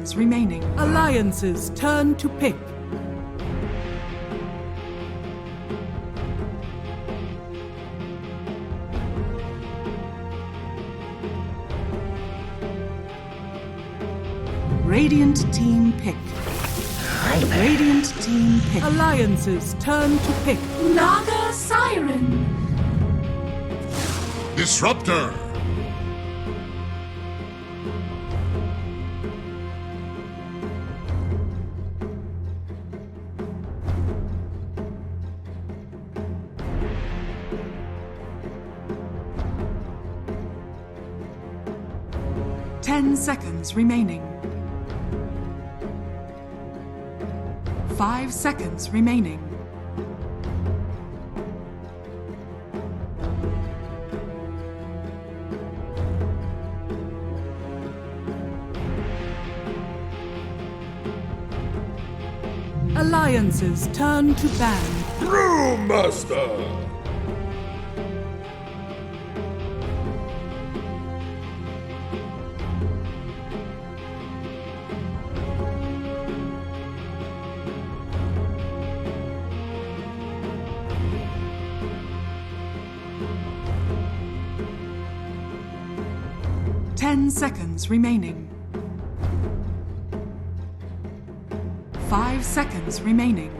seconds remaining. Alliance's turn to pick. Radiant team pick. Radiant team pick. Alliance's turn to pick. Naga Siren. Disruptor. Ten seconds remaining. 5 seconds remaining. Alliance's turn to ban. Brewmaster. 10 seconds remaining. 5 seconds remaining.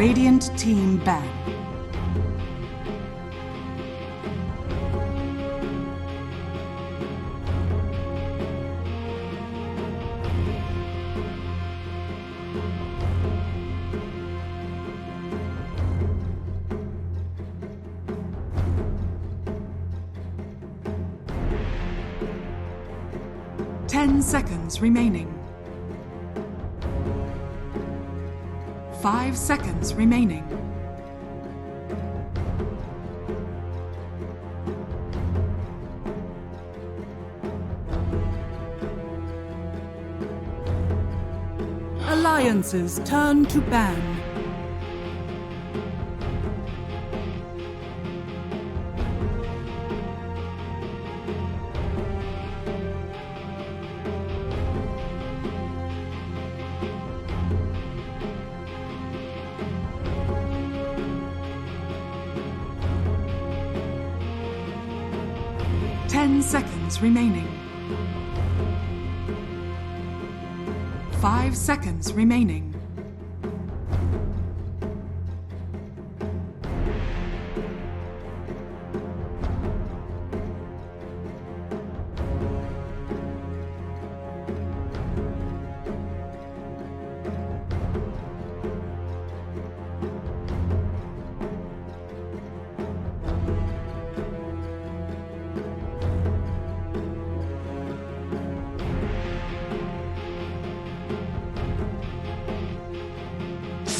Radiant team ban. Ten seconds remaining. 5 seconds remaining. Alliance's turn to ban. Ten seconds remaining. 5 seconds remaining.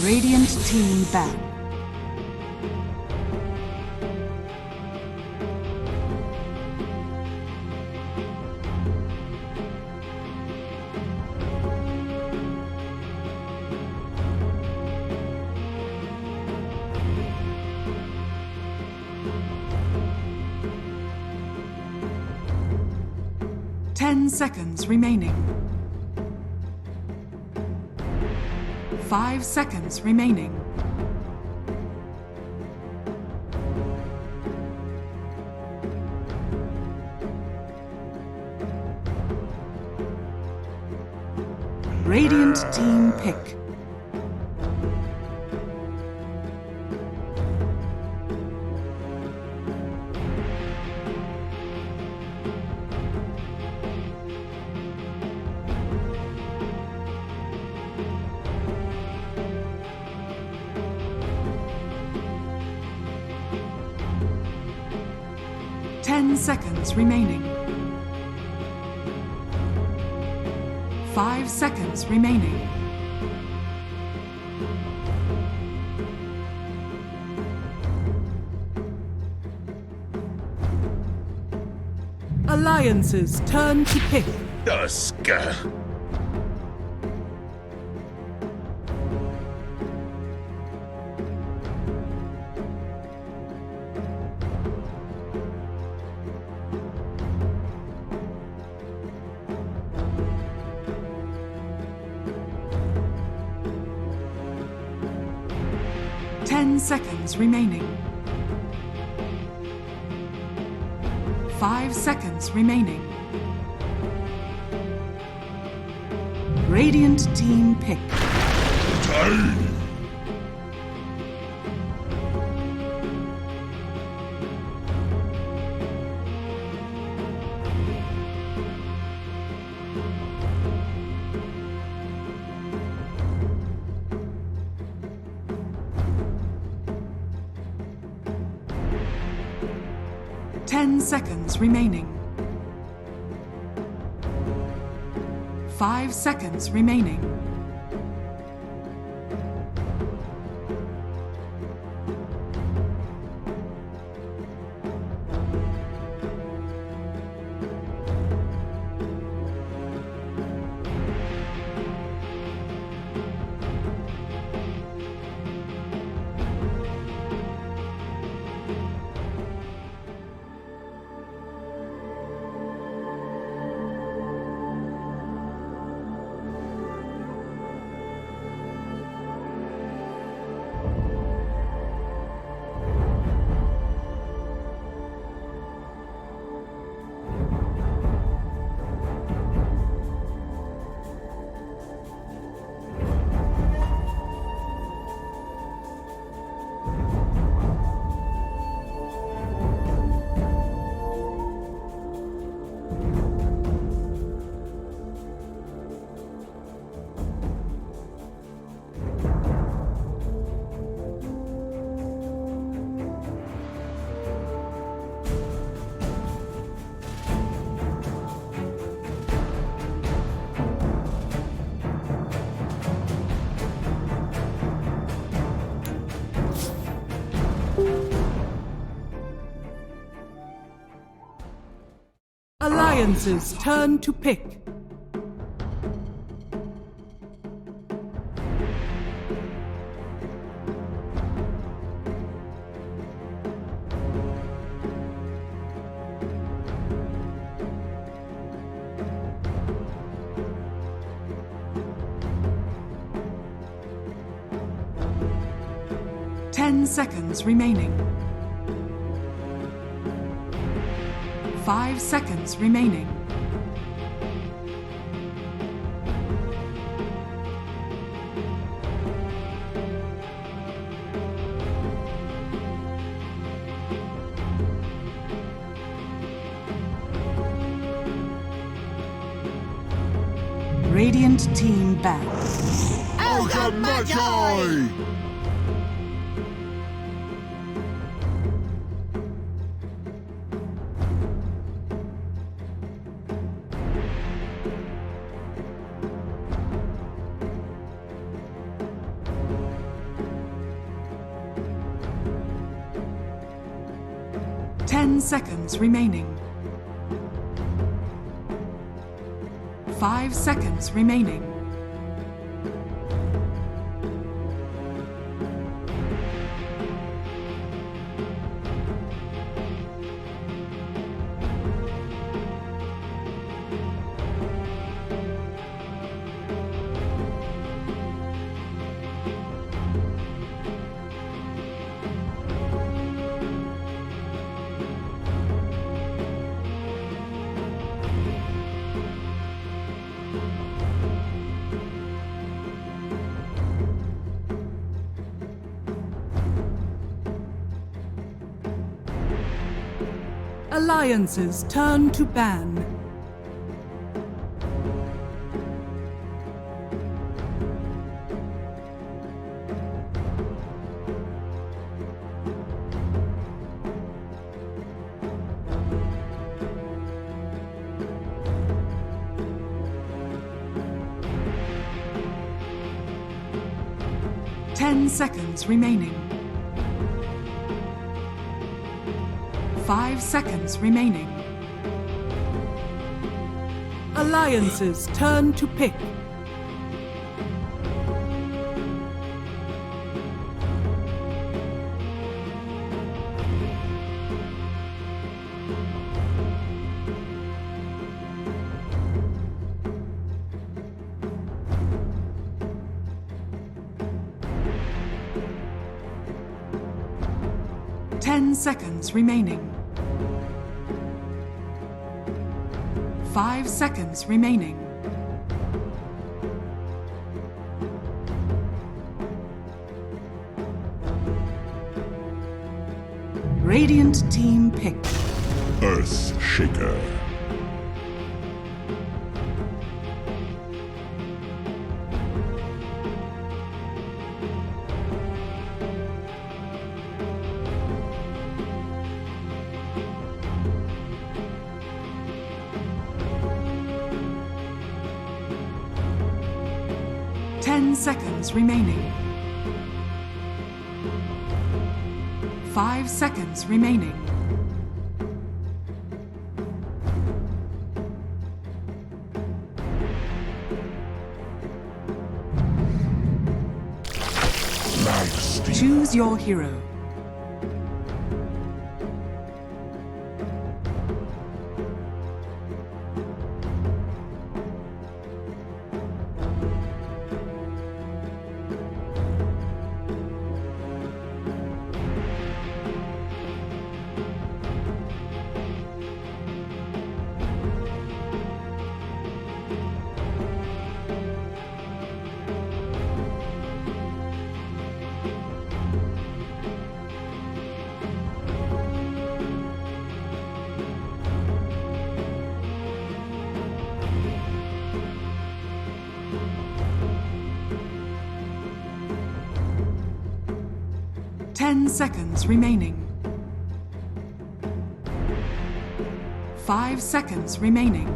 Radiant team ban. Ten seconds remaining. 5 seconds remaining. Radiant team pick. Ten seconds remaining. 5 seconds remaining. Alliances turn to pick. Dusk. 10 seconds remaining. 5 seconds remaining. Radiant team pick. Time. Seconds remaining. 5 seconds remaining. Alliances turn to pick. Seconds remaining. 5 seconds remaining. Radiant team back. Ogre Magi! 10 seconds remaining. 5 seconds remaining. Alliances turn to ban. 10 seconds remaining. 5 seconds remaining. Alliance's turn to pick. Seconds remaining. 5 seconds remaining. Radiant team picked. Earth Shaker. Seconds remaining. 5 seconds remaining. Choose your hero. Seconds remaining. 5 seconds remaining.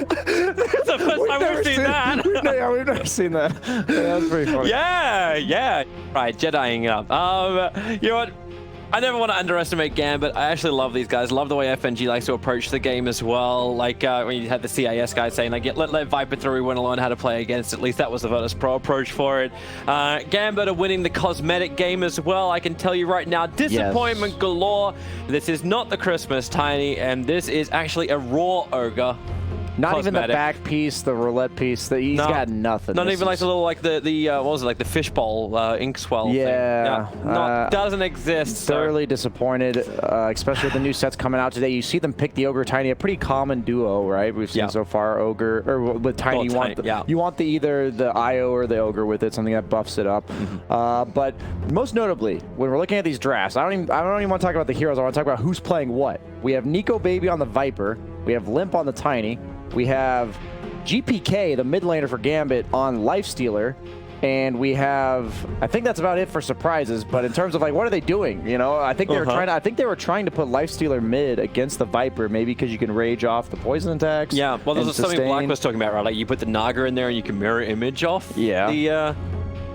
It's the first time we've seen that. Yeah, we've never seen that. Yeah, that's pretty funny. Yeah. Right, Jediing up. You know what? I never want to underestimate Gambit. I actually love these guys. Love the way FNG likes to approach the game as well. Like when you had the CIS guy saying, like, let Viper through, we want to learn how to play against. At least that was the Virtus Pro approach for it. Gambit are winning the cosmetic game as well. I can tell you right now, disappointment galore. This is not the Christmas Tiny, and this is actually a raw ogre. Not cosmetic. even the back piece, the roulette piece. He's got nothing. Not even like the little, like the what was it, like the fishbowl ink swell thing. Yeah. Doesn't exist. Thoroughly disappointed, especially with the new sets coming out today. You see them pick the Ogre Tiny, a pretty common duo, right? We've seen so far Ogre, or with Tiny, you want either the IO or the Ogre with it, something that buffs it up. But most notably, when we're looking at these drafts, I don't even want to talk about the heroes. I want to talk about who's playing what. We have Nico Baby on the Viper. We have Limp on the Tiny. We have GPK, the mid laner for Gambit, on Lifestealer. And we have, I think that's about it for surprises. But in terms of like, what are they doing? You know, I think they were trying to, they were trying to put Lifestealer mid against the Viper, maybe because you can rage off the poison attacks. Yeah, well, there's something Black was talking about, right? Like you put the Naga in there and you can mirror image off the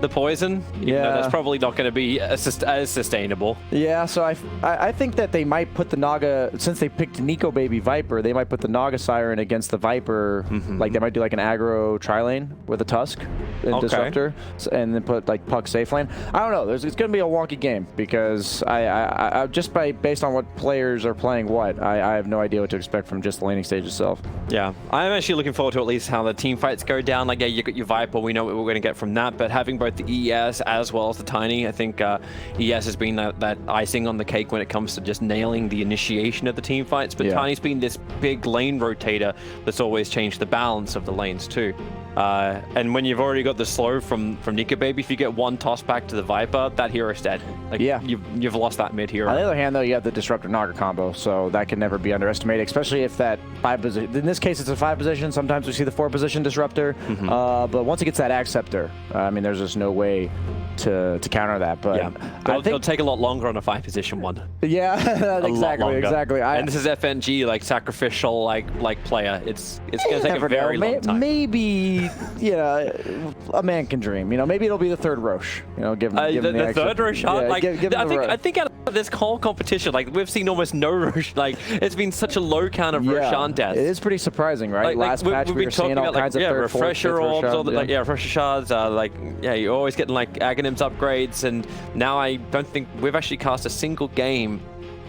the poison, that's probably not going to be as sustainable. Yeah, so I think that they might put the Naga, since they picked Nico Baby Viper, they might put the Naga Siren against the Viper. Like they might do like an aggro tri-lane with a Tusk and Disruptor, and then put like Puck safe lane. I don't know. It's going to be a wonky game because I just based on what players are playing, I have no idea what to expect from just the laning stage itself. Yeah, I'm actually looking forward to at least how the team fights go down. Like, yeah, you got your Viper, we know what we're going to get from that, but having both the ES as well as the Tiny, I think ES has been that icing on the cake when it comes to just nailing the initiation of the team fights, but Tiny's been this big lane rotator that's always changed the balance of the lanes too. And when you've already got the slow from Nico Baby, if you get one toss back to the Viper, that hero's dead. Like, you've lost that mid hero. On the other hand, though, you have the Disruptor Naga combo, so that can never be underestimated, especially if that 5 position. In this case, it's a 5 position. Sometimes we see the 4 position Disruptor, but once it gets that Acceptor, I mean, there's just no way to counter that. But it'll take a lot longer on a 5 position one. Yeah, exactly. And this is FNG, like sacrificial, like player. It's gonna take a very long time. Maybe a man can dream. Maybe it'll be the 3rd Roche. Give him the 3rd Roche. Yeah, I think out of this whole competition, like we've seen almost no Roche. Like it's been such a low count of Roshan deaths. It is pretty surprising, right? Last patch we were seeing all kinds of refresher orbs, refresher shards. You're always getting like Aghanims upgrades, and now I don't think we've actually cast a single game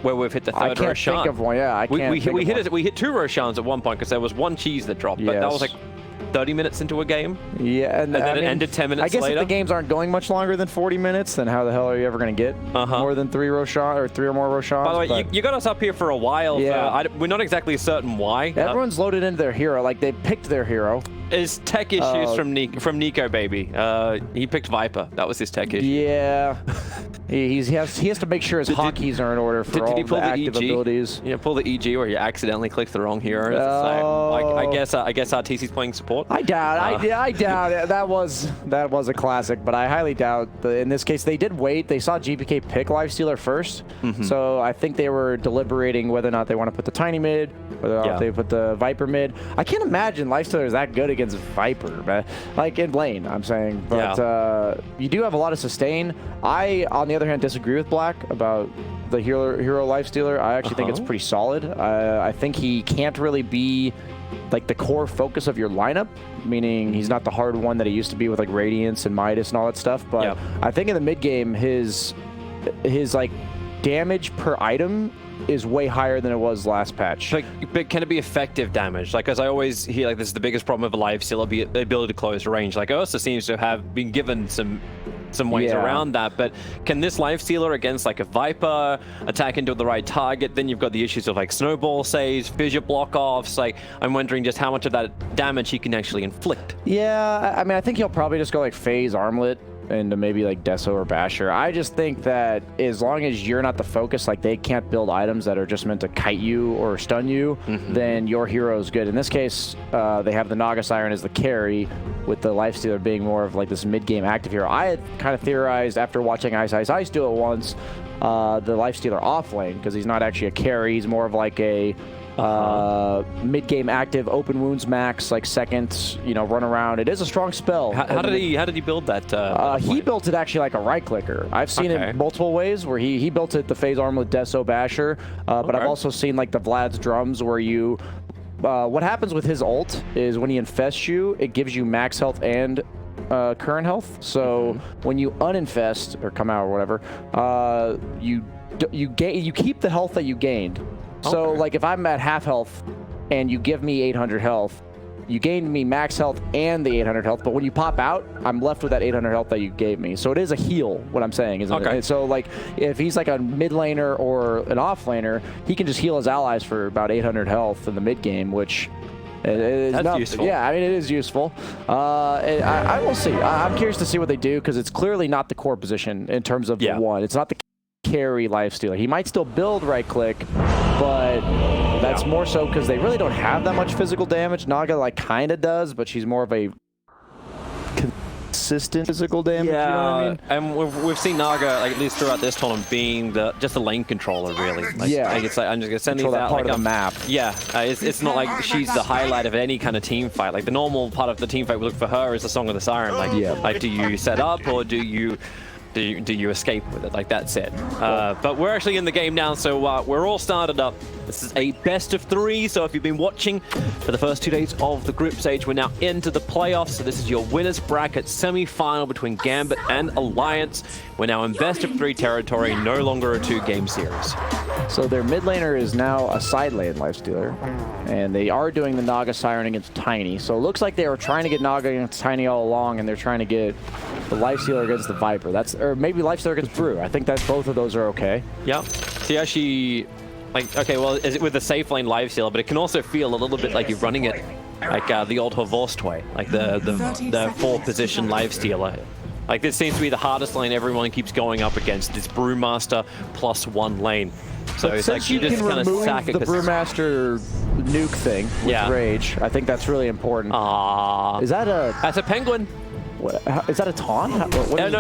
where we've hit the 3rd Roshan. I can't think of one. Yeah, I can't. We hit 2 Roshans at one point because there was 1 cheese that dropped, but that was like 30 minutes into a game. Yeah, and then it ended 10 minutes later. I guess if the games aren't going much longer than 40 minutes, then how the hell are you ever going to get more than 3 Roshan or 3 or more Roshans? By the way, you got us up here for a while. Yeah. We're not exactly certain why. Everyone's loaded into their hero. Like, they picked their hero. Is tech issues from Nico Baby. He picked Viper. That was his tech issue. Yeah. he has to make sure his hotkeys are in order for all the active abilities. Pull the EG where you accidentally clicked the wrong hero. I guess RTC's playing support. I doubt it. That was a classic, but I highly doubt in this case they did wait. They saw GPK pick Lifestealer first, so I think they were deliberating whether or not they want to put the Tiny mid, whether or not they put the Viper mid. I can't imagine Lifestealer is that good against Viper, but like in lane, I'm saying. But you do have a lot of sustain. I, on the other hand, disagree with Black about the hero Lifestealer. I actually think it's pretty solid. I think he can't really be like the core focus of your lineup, meaning he's not the hard one that he used to be with like Radiance and Midas and all that stuff. But I think in the mid game, his like damage per item is way higher than it was last patch. But can it be effective damage? Like, as I always hear, like this is the biggest problem of a Lifestealer, the ability to close range. Like Ursa seems to have been given some ways around that, but can this Lifestealer against like a Viper attack into the right target? Then you've got the issues of like snowball saves, fissure block-offs. Like, I'm wondering just how much of that damage he can actually inflict. Yeah, I mean, I think he'll probably just go like phase armlet into maybe like Deso or Basher. I just think that as long as you're not the focus, like they can't build items that are just meant to kite you or stun you, then your hero is good. In this case, they have the Naga Siren as the carry, with the Lifestealer being more of like this mid-game active hero. I had kind of theorized after watching Ice do it once, the Lifestealer off lane, because he's not actually a carry. He's more of like a mid-game active, open wounds max, like second, run around. It is a strong spell. How did he build that? He built it actually like a right clicker. I've seen it multiple ways where he built it the phase armlet Deso Basher, but I've also seen like the Vlad's drums where you what happens with his ult is when he infests you, it gives you max health and current health. So when you uninfest or come out or whatever, you keep the health that you gained. So like if I'm at half health and you give me 800 health, you gained me max health and the 800 health, but when you pop out, I'm left with that 800 health that you gave me. So it is a heal, what I'm saying, isn't it? So like if he's like a mid laner or an off laner, he can just heal his allies for about 800 health in the mid game, which That's useful. Yeah, I mean, it is useful. I will see. I'm curious to see what they do, because it's clearly not the core position in terms of the one. It's not the carry Lifestealer. He might still build right click, but that's more so because they really don't have that much physical damage. Naga like kind of does, but she's more of a consistent physical damage. Yeah, you know what I mean? and we've seen Naga, like, at least throughout this tournament, being just the lane controller, really. Like, yeah. Like, it's like, I'm just going to send these out. Part like, of the map. Yeah, it's not like she's the highlight of any kind of team fight. Like, the normal part of the team fight we look for her is the Song of the Siren. Like, like do you set up or do you escape with it? Like, that's it. But we're actually in the game now, so we're all started up. This is a best of 3, so if you've been watching for the first 2 days of the group stage, we're now into the playoffs. So this is your winners bracket semi-final between Gambit and Alliance. We're now in best of 3 territory, no longer a 2-game series. So their mid laner is now a side lane Lifestealer, and they are doing the Naga Siren against Tiny. So it looks like they were trying to get Naga against Tiny all along, and they're trying to get the Lifestealer against the Viper. Or maybe Lifestealer against Brew. I think that both of those are okay. Yep. See, actually, like, okay, well, is it with the safe lane Lifestealer, but it can also feel a little bit like you're running it like the old Horvorst way, like the 4-position Lifestealer. Like, this seems to be the hardest lane everyone keeps going up against. It's Brewmaster plus 1 lane. So it's like you just kind of sack it. The Brewmaster nuke thing with Rage. I think that's really important. Is that that's a penguin. What, is that a taunt? No,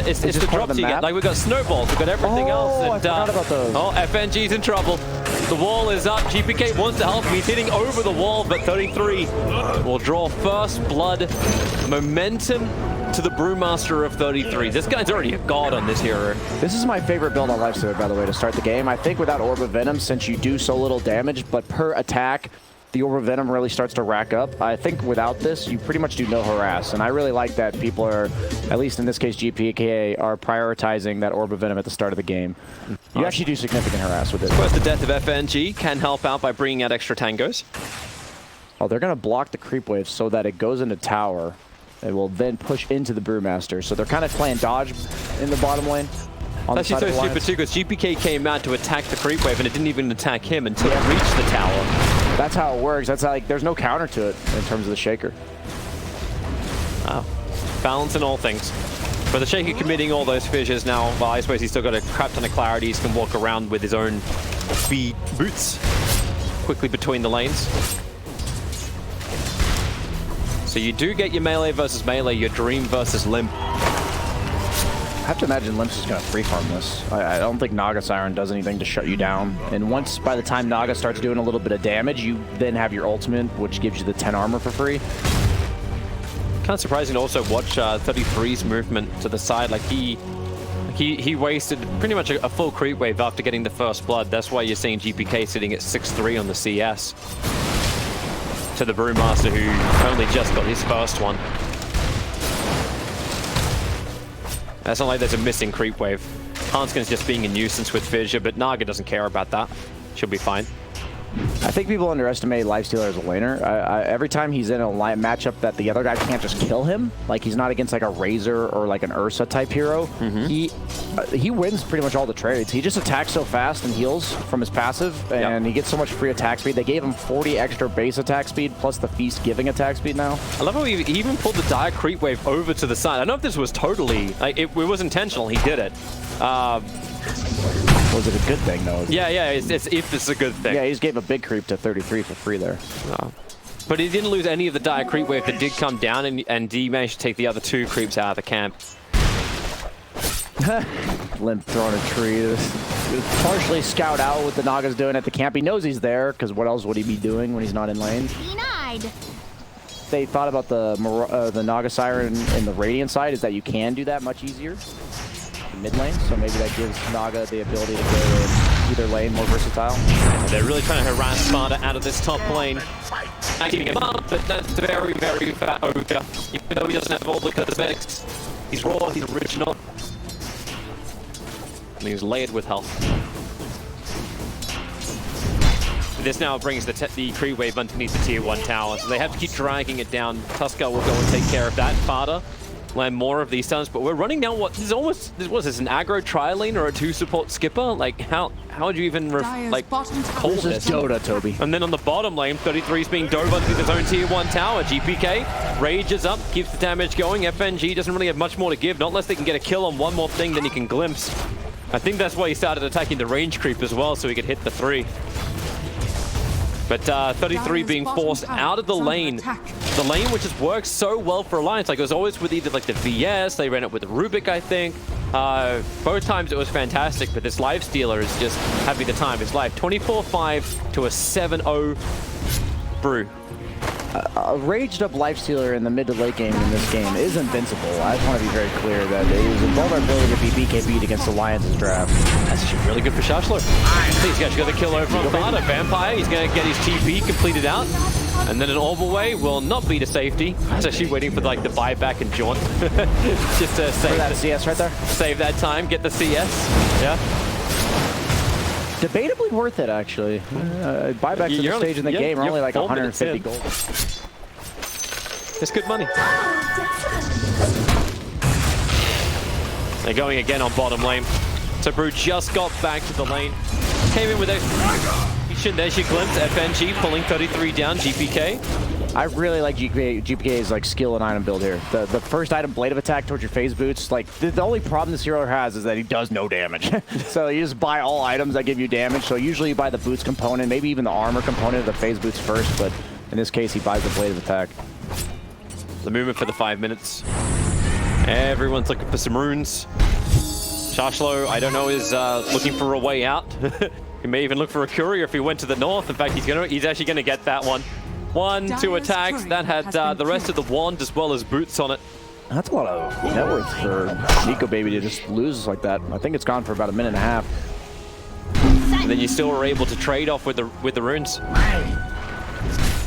it's the drops you get. Like, we've got snowballs, we've got everything else. And, I forgot about those. Oh, FNG's in trouble. The wall is up. GPK wants to help him. He's hitting over the wall, but 33 will draw first blood. Momentum to the Brewmaster of 33. This guy's already a god on this hero. This is my favorite build on Lifestealer, by the way, to start the game. I think without Orb of Venom, since you do so little damage, but per attack, the Orb of Venom really starts to rack up. I think without this, you pretty much do no harass, and I really like that people are, at least in this case GPK, are prioritizing that Orb of Venom at the start of the game. You actually do significant harass with it. Of course, the death of FNG can help out by bringing out extra tangos. Oh, they're going to block the creep wave so that it goes into tower. It will then push into the Brewmaster. So they're kind of playing dodge in the bottom lane. That's actually so stupid too, because GPK came out to attack the creep wave and it didn't even attack him until it reached the tower. That's how it works. That's how, like, there's no counter to it in terms of the Shaker. Wow. Balance in all things. But the Shaker committing all those fissures now, well, I suppose he's still got a crap ton of clarity. He can walk around with his own speed boots quickly between the lanes. So you do get your melee versus melee, your Dream versus Limp. I have to imagine Limps is going to free farm this. I don't think Naga Siren does anything to shut you down. And once, by the time Naga starts doing a little bit of damage, you then have your ultimate, which gives you the 10 armor for free. Kind of surprising to also watch 33's movement to the side. Like, he wasted pretty much a full creep wave after getting the first blood. That's why you're seeing GPK sitting at 6-3 on the CS. To the Brewmaster, who only just got his first one. It's not like there's a missing creep wave. Hanskin's just being a nuisance with Fissure, but Naga doesn't care about that. She'll be fine. I think people underestimate Lifestealer as a laner. Every time he's in a matchup that the other guy can't just kill him, like he's not against like a Razor or like an Ursa type hero, he wins pretty much all the trades. He just attacks so fast and heals from his passive, and he gets so much free attack speed. They gave him 40 extra base attack speed, plus the Feast giving attack speed now. I love how he even pulled the Dire Creep Wave over to the side. I don't know if this was totally, like, it was intentional, he did it. Was it a good thing, though? Yeah, if it's a good thing. Yeah, he just gave a big creep to 33 for free there. But he didn't lose any of the Dire Creep Wave that did come down, and he managed to take the other 2 creeps out of the camp. Limp throwing a tree. Partially scout out what the Naga's doing at the camp. He knows he's there, because what else would he be doing when he's not in lane? Denied. They thought about the Naga Siren in the Radiant side, is that you can do that much easier mid lane, so maybe that gives Naga the ability to go in either lane more versatile. They're really trying to harass Sparta out of this top lane. Acting him up, but that's very, very fat Ogre. Even though he doesn't have all the cosmetics, he's raw, he's original. And he's layered with health. This now brings the creep wave underneath the tier 1 tower, so they have to keep dragging it down. Tusker will go and take care of that. Sparta land more of these times, but we're running down what is almost, was this an aggro tri-lane or a 2-support skipper? Like, how would you even call this? This is Dota, Toby. And then on the bottom lane, 33 is being dove onto his own tier 1 tower. GPK rages up, keeps the damage going. FNG doesn't really have much more to give, not unless they can get a kill on one more thing, then he can glimpse. I think that's why he started attacking the range creep as well, so he could hit the 3. But 33 being forced out of the lane the lane, which has worked so well for Alliance. Like, it was always with either like the VS, they ran it with the Rubik, I think. Both times it was fantastic, but this Life Stealer is just having the time of his life. 24-5 to a 7-0 brew. A raged up Life Stealer in the mid to late game in this game is invincible. I just want to be very clear that it is a vulnerability to be BKB'd against Alliance's draft. That's actually really good for Shashlo. He's actually got the kill over on Fada. Vampire, he's going to get his TP completed out. And then an orb away will not be to safety. He's actually waiting for like the buyback and jaunt. Just to save that CS right there. Save that time, get the CS. Yeah. Debatably worth it, actually. Buybacks at this stage in the game are only like 150 gold. It's good money. They're going again on bottom lane. So Brew just got back to the lane. Came in with a... There's your glimpse. FNG pulling 33 down. GPK. I really like GPK's like skill and item build here. The first item, Blade of Attack towards your phase boots. Like the only problem this hero has is that he does no damage. So you just buy all items that give you damage. So usually you buy the boots component, maybe even the armor component of the phase boots first. But in this case, he buys the Blade of Attack. The movement for the 5 minutes. Everyone's looking for some runes. Shashlo, I don't know, is looking for a way out. He may even look for a courier if he went to the north. In fact, he's actually going to get that one. 2 attacks. That had the rest of the wand as well as boots on it. That's a lot of net worth for Nico Baby to just lose like that. I think it's gone for about a minute and a half. And then you still were able to trade off with the runes.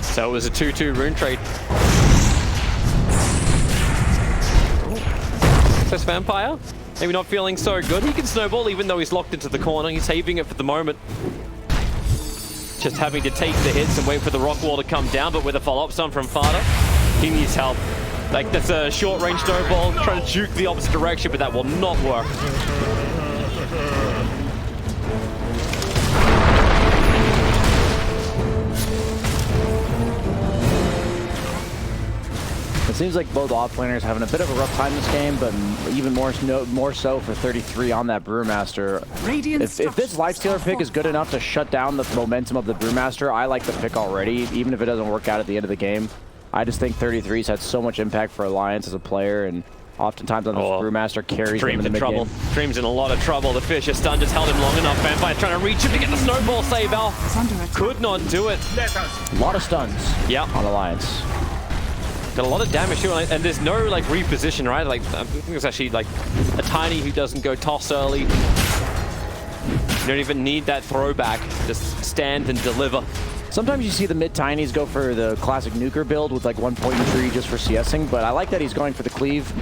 So it was a 2-2 rune trade. This Vampire, maybe not feeling so good. He can snowball even though he's locked into the corner. He's saving it for the moment. Just having to take the hits and wait for the rock wall to come down, but with a follow-up stun from Fada, he needs help. Like, that's a short-range snowball, trying to juke the opposite direction, but that will not work. It seems like both offlaners having a bit of a rough time this game, but even more so for 33 on that Brewmaster. If this Lifestealer pick is good enough to shut down the momentum of the Brewmaster, I like the pick already, even if it doesn't work out at the end of the game. I just think 33's had so much impact for Alliance as a player, and oftentimes on this Brewmaster carries them in the mid-game. Dream's in a lot of trouble. The Fisher stun just held him long enough. Vampire trying to reach him to get the snowball save out. Could not do it. A lot of stuns on Alliance. Got a lot of damage too, and there's no like reposition, right? Like I think it's actually like a Tiny who doesn't go toss early. You don't even need that throwback. Just stand and deliver. Sometimes you see the mid-Tinies go for the classic nuker build with like 1 point in tree just for CSing, but I like that he's going for the cleave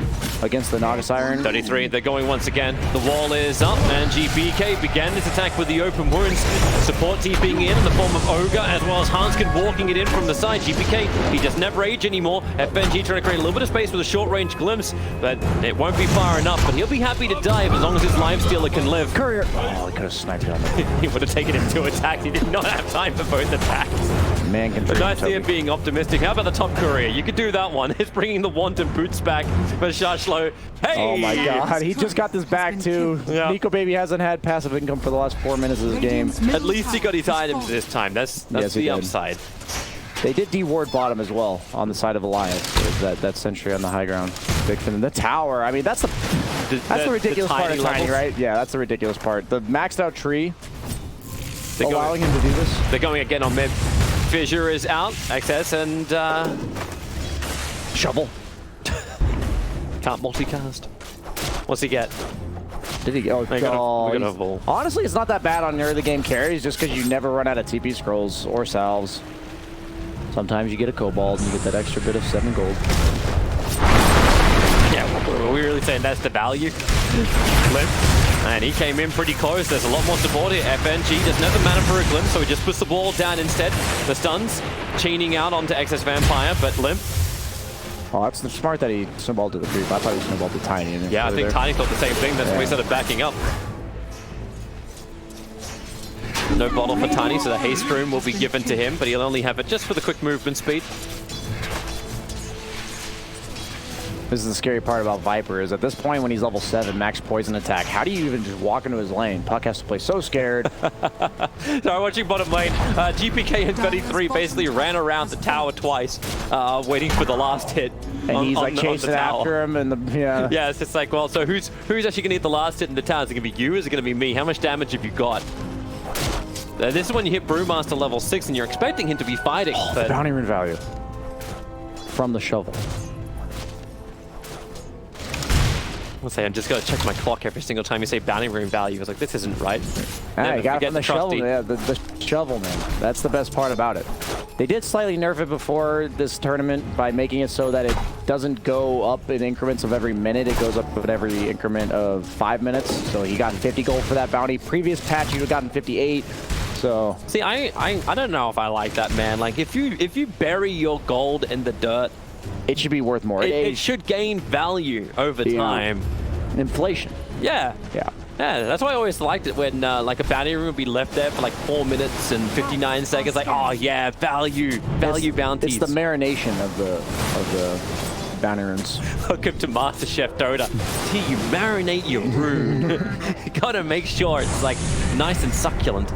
against the Naga Siren. 33, they're going once again. The wall is up, and GPK began this attack with the open wounds. Support TPing in the form of Ogre, as well as Hanskin walking it in from the side. GPK, he doesn't have rage anymore. FNG trying to create a little bit of space with a short-range glimpse, but it won't be far enough. But he'll be happy to dive as long as his Lifestealer can live. Courier! Oh, he could have sniped it on the He would have taken him 2 attacks. He did not have time for both attacks. Man can but nice to him being optimistic. How about the top courier? You could do that one. It's bringing the wand and boots back for Shashlo. Hey! Oh my god, he just got this back too. Yeah. Nico Baby hasn't had passive income for the last 4 minutes of this game. At least he got his items this time. That's the upside. They did de-ward bottom as well on the side of Alliance. That sentry on the high ground. Big fin. The tower. I mean, that's the ridiculous part of Tiny, right? Yeah, that's the ridiculous part. The maxed out tree allowing him to do this. They're going again on mid. Fissure is out, access, and shovel. Can't multicast. What's he get? Did he go? Oh, honestly, it's not that bad on early game carries, just because you never run out of TP scrolls or salves. Sometimes you get a cobalt and you get that extra bit of 7 gold. Yeah, were we really saying that's the value? And he came in pretty close. There's a lot more support here. FNG doesn't have the mana for a glimpse, so he just puts the wall down instead. The stuns chaining out onto Excess Vampire, but Limp. Oh, that's smart that he snowballed to the creep. I thought he snowballed to Tiny. Yeah, I think Tiny thought the same thing. That's why he started backing up. No bottle for Tiny, so the haste room will be given to him, but he'll only have it just for the quick movement speed. This is the scary part about Viper, is at this point when he's level 7, max poison attack, how do you even just walk into his lane? Puck has to play so scared. Sorry, watching bottom lane. GPK and 33 basically ran around the tower twice, waiting for the last hit. And he's like chasing after him, and yeah, it's just like, well, so who's actually gonna hit the last hit in the tower? Is it gonna be you? Or is it gonna be me? How much damage have you got? This is when you hit Brewmaster level 6 and you're expecting him to be fighting. But the bounty rune value from the shovel. I'll say I'm just gonna check my clock every single time you say bounty rune value. I was like, this isn't right. You got it from the shovel. Yeah, the shovel, man. That's the best part about it. They did slightly nerf it before this tournament by making it so that it doesn't go up in increments of every minute. It goes up at every increment of 5 minutes. So he got 50 gold for that bounty. Previous patch, you'd have gotten 58. So see, I don't know if I like that, man. Like if you bury your gold in the dirt, it should be worth more. It should gain value over time. Inflation. Yeah. Yeah. Yeah, that's why I always liked it when like a bounty room would be left there for like 4 minutes and 59 seconds. Like, oh yeah, value bounties. It's the marination of the bounty runes. Welcome to MasterChef Dota. Here you marinate your rune. You gotta make sure it's like nice and succulent.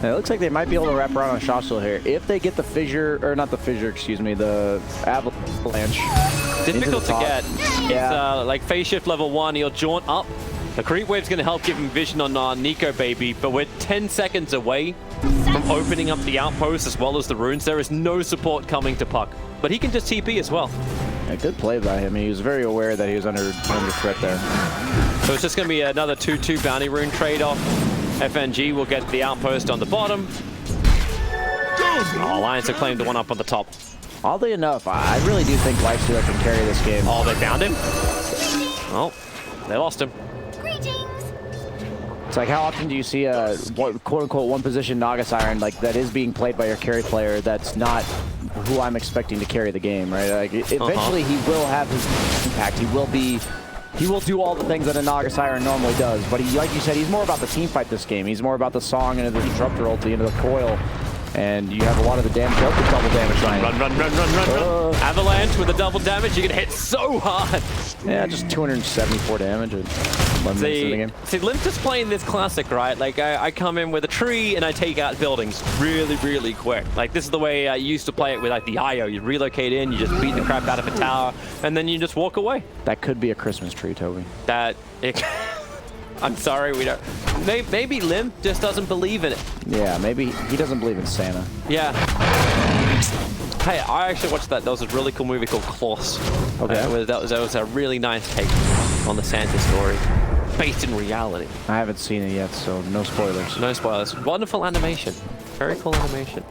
It looks like they might be able to wrap around a shot still here. If they get the fissure, or not the fissure, excuse me, the avalanche. Difficult to get. Yeah. It's like phase shift level 1, he'll jaunt up. The creep wave's going to help give him vision on Nico Baby, but we're 10 seconds away from opening up the outpost as well as the runes. There is no support coming to Puck, but he can just TP as well. A good play by him. He was very aware that he was under threat there. So it's just going to be another 2-2 bounty rune trade-off. FNG will get the outpost on the bottom. Alliance have claimed the one up on the top. Oddly enough, I really do think Lifestealer can carry this game. Oh, they found him? Oh, they lost him. It's like, how often do you see a quote-unquote one-position Naga Siren like that is being played by your carry player that's not who I'm expecting to carry the game, right? Like, eventually he will have his impact. He will do all the things that a Naga Siren normally does, but he, like you said, he's more about the team fight this game. He's more about the song and the disruptor ult into the coil. And you have a lot of the damage. Oh, the double damage line. Run. Avalanche with the double damage. You can hit so hard. Yeah, just 274 damage at 1 minute in the game. See, Limp just playing this classic, right? Like, I come in with a tree and I take out buildings really, really quick. Like, this is the way I used to play it with, like, the IO. You relocate in, you just beat the crap out of a tower, and then you just walk away. That could be a Christmas tree, Toby. I'm sorry, we don't. Maybe Limp just doesn't believe in it. Yeah, maybe he doesn't believe in Santa. Yeah. Hey, I actually watched that. There was a really cool movie called Klaus. Okay. That was a really nice take on the Santa story, based in reality. I haven't seen it yet, so no spoilers. No spoilers. Wonderful animation. Very cool animation.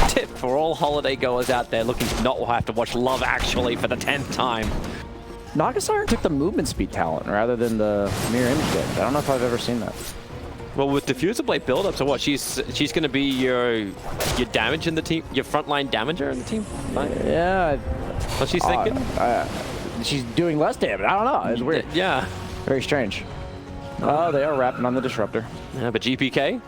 Tip for all holiday goers out there looking to not have to watch Love Actually for the 10th time. Naga Siren took the movement speed talent rather than the mirror image damage. I don't know if I've ever seen that. Well, with Diffuser Blade build-up, so what? She's going to be your damage in the team, your frontline damager in the team? Right? Yeah. What's she thinking? She's doing less damage. I don't know. It's weird. Yeah. Very strange. Oh, they are wrapping on the disruptor. Yeah, but GPK,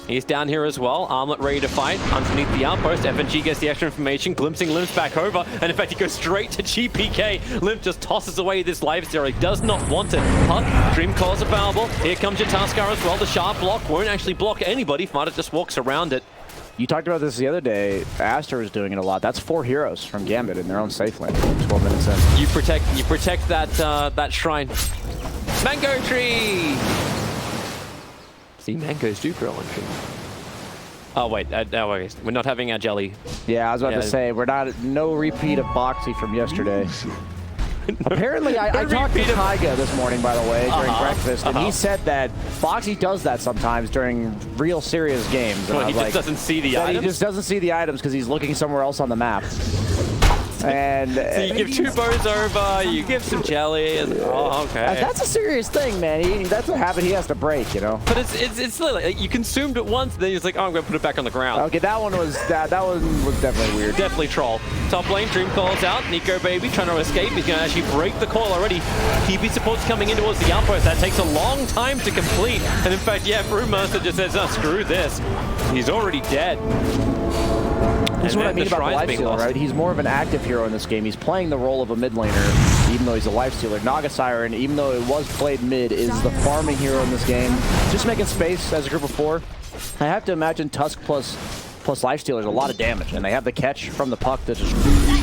he's down here as well. Armlet ready to fight underneath the outpost. FNG gets the extra information, glimpsing Limp's back over, and in fact he goes straight to GPK. Limp just tosses away this life steal. He does not want it. Puck, Dream Calls available. Here comes your Taskar as well. The sharp block won't actually block anybody. Fighter just walks around it. You talked about this the other day. Aster was doing it a lot. That's 4 heroes from Gambit in their own safe lane. 12 minutes in. You protect that shrine. Mango tree. See, mangoes do grow on trees. Oh wait, no, we're not having our jelly. Yeah, I was about to say no repeat of Boxy from yesterday. Apparently, I talked to Tyga this morning, by the way, during breakfast, and he said that Boxy does that sometimes during real serious games. Well, he just doesn't see the items? He just doesn't see the items because he's looking somewhere else on the map. And so you give 2 bows over, you give some jelly, and oh, okay. That's a serious thing, man. That's a habit he has to break, you know. But it's literally, you consumed it once, then he's like, oh, I'm gonna put it back on the ground. Okay, that one was definitely weird. Definitely troll. Top lane, Dream calls out. Nico Baby trying to escape. He's gonna actually break the coil already. TP support's coming in towards the outpost. That takes a long time to complete. And in fact, yeah, Brewmaster just says, oh, screw this. He's already dead. That's what I mean about the lifestealer, right? He's more of an active hero in this game. He's playing the role of a mid laner, even though he's a lifestealer. Naga Siren, even though it was played mid, is the farming hero in this game. Just making space as a group of 4. I have to imagine Tusk plus lifestealer is a lot of damage, and they have the catch from the Puck that just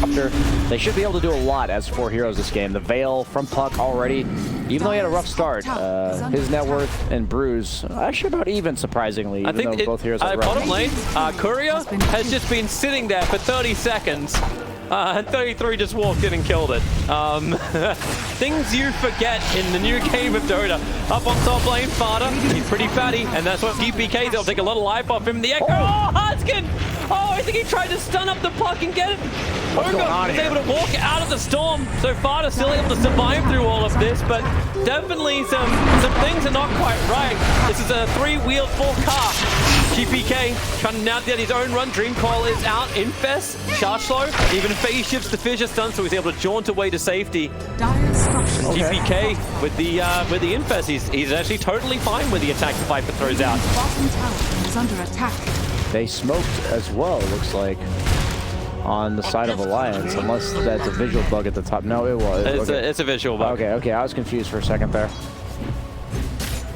after. They should be able to do a lot as 4 heroes this game. The Veil from Puck already, even though he had a rough start, his net worth and Bruise actually about even, surprisingly, even though both heroes have bottom lane, Courier has just been sitting there for 30 seconds. And 33 just walked in and killed it. Things you forget in the new game of Dota. Up on top lane, Fada, he's pretty fatty, and that's what GPK, they'll take a lot of life off him. The Echo, oh, Hanskin! Oh, I think he tried to stun up the Puck and get it. Ogre was able to walk out of the storm, so Fada's still able to survive through all of this, but definitely some things are not quite right. This is a 3-wheeled 4-car. GPK trying to now get his own run. Dream Coil is out. Infest, charge slow, even phase shifts the Fissure stun, so he's able to jaunt away to safety. GPK with the Infest, he's actually totally fine with the attack the Viper throws out. Bottom tower is under attack. They smoked as well, looks like, on the side of Alliance, unless that's a visual bug at the top. No, it was. It's a visual bug. Okay, I was confused for a second there.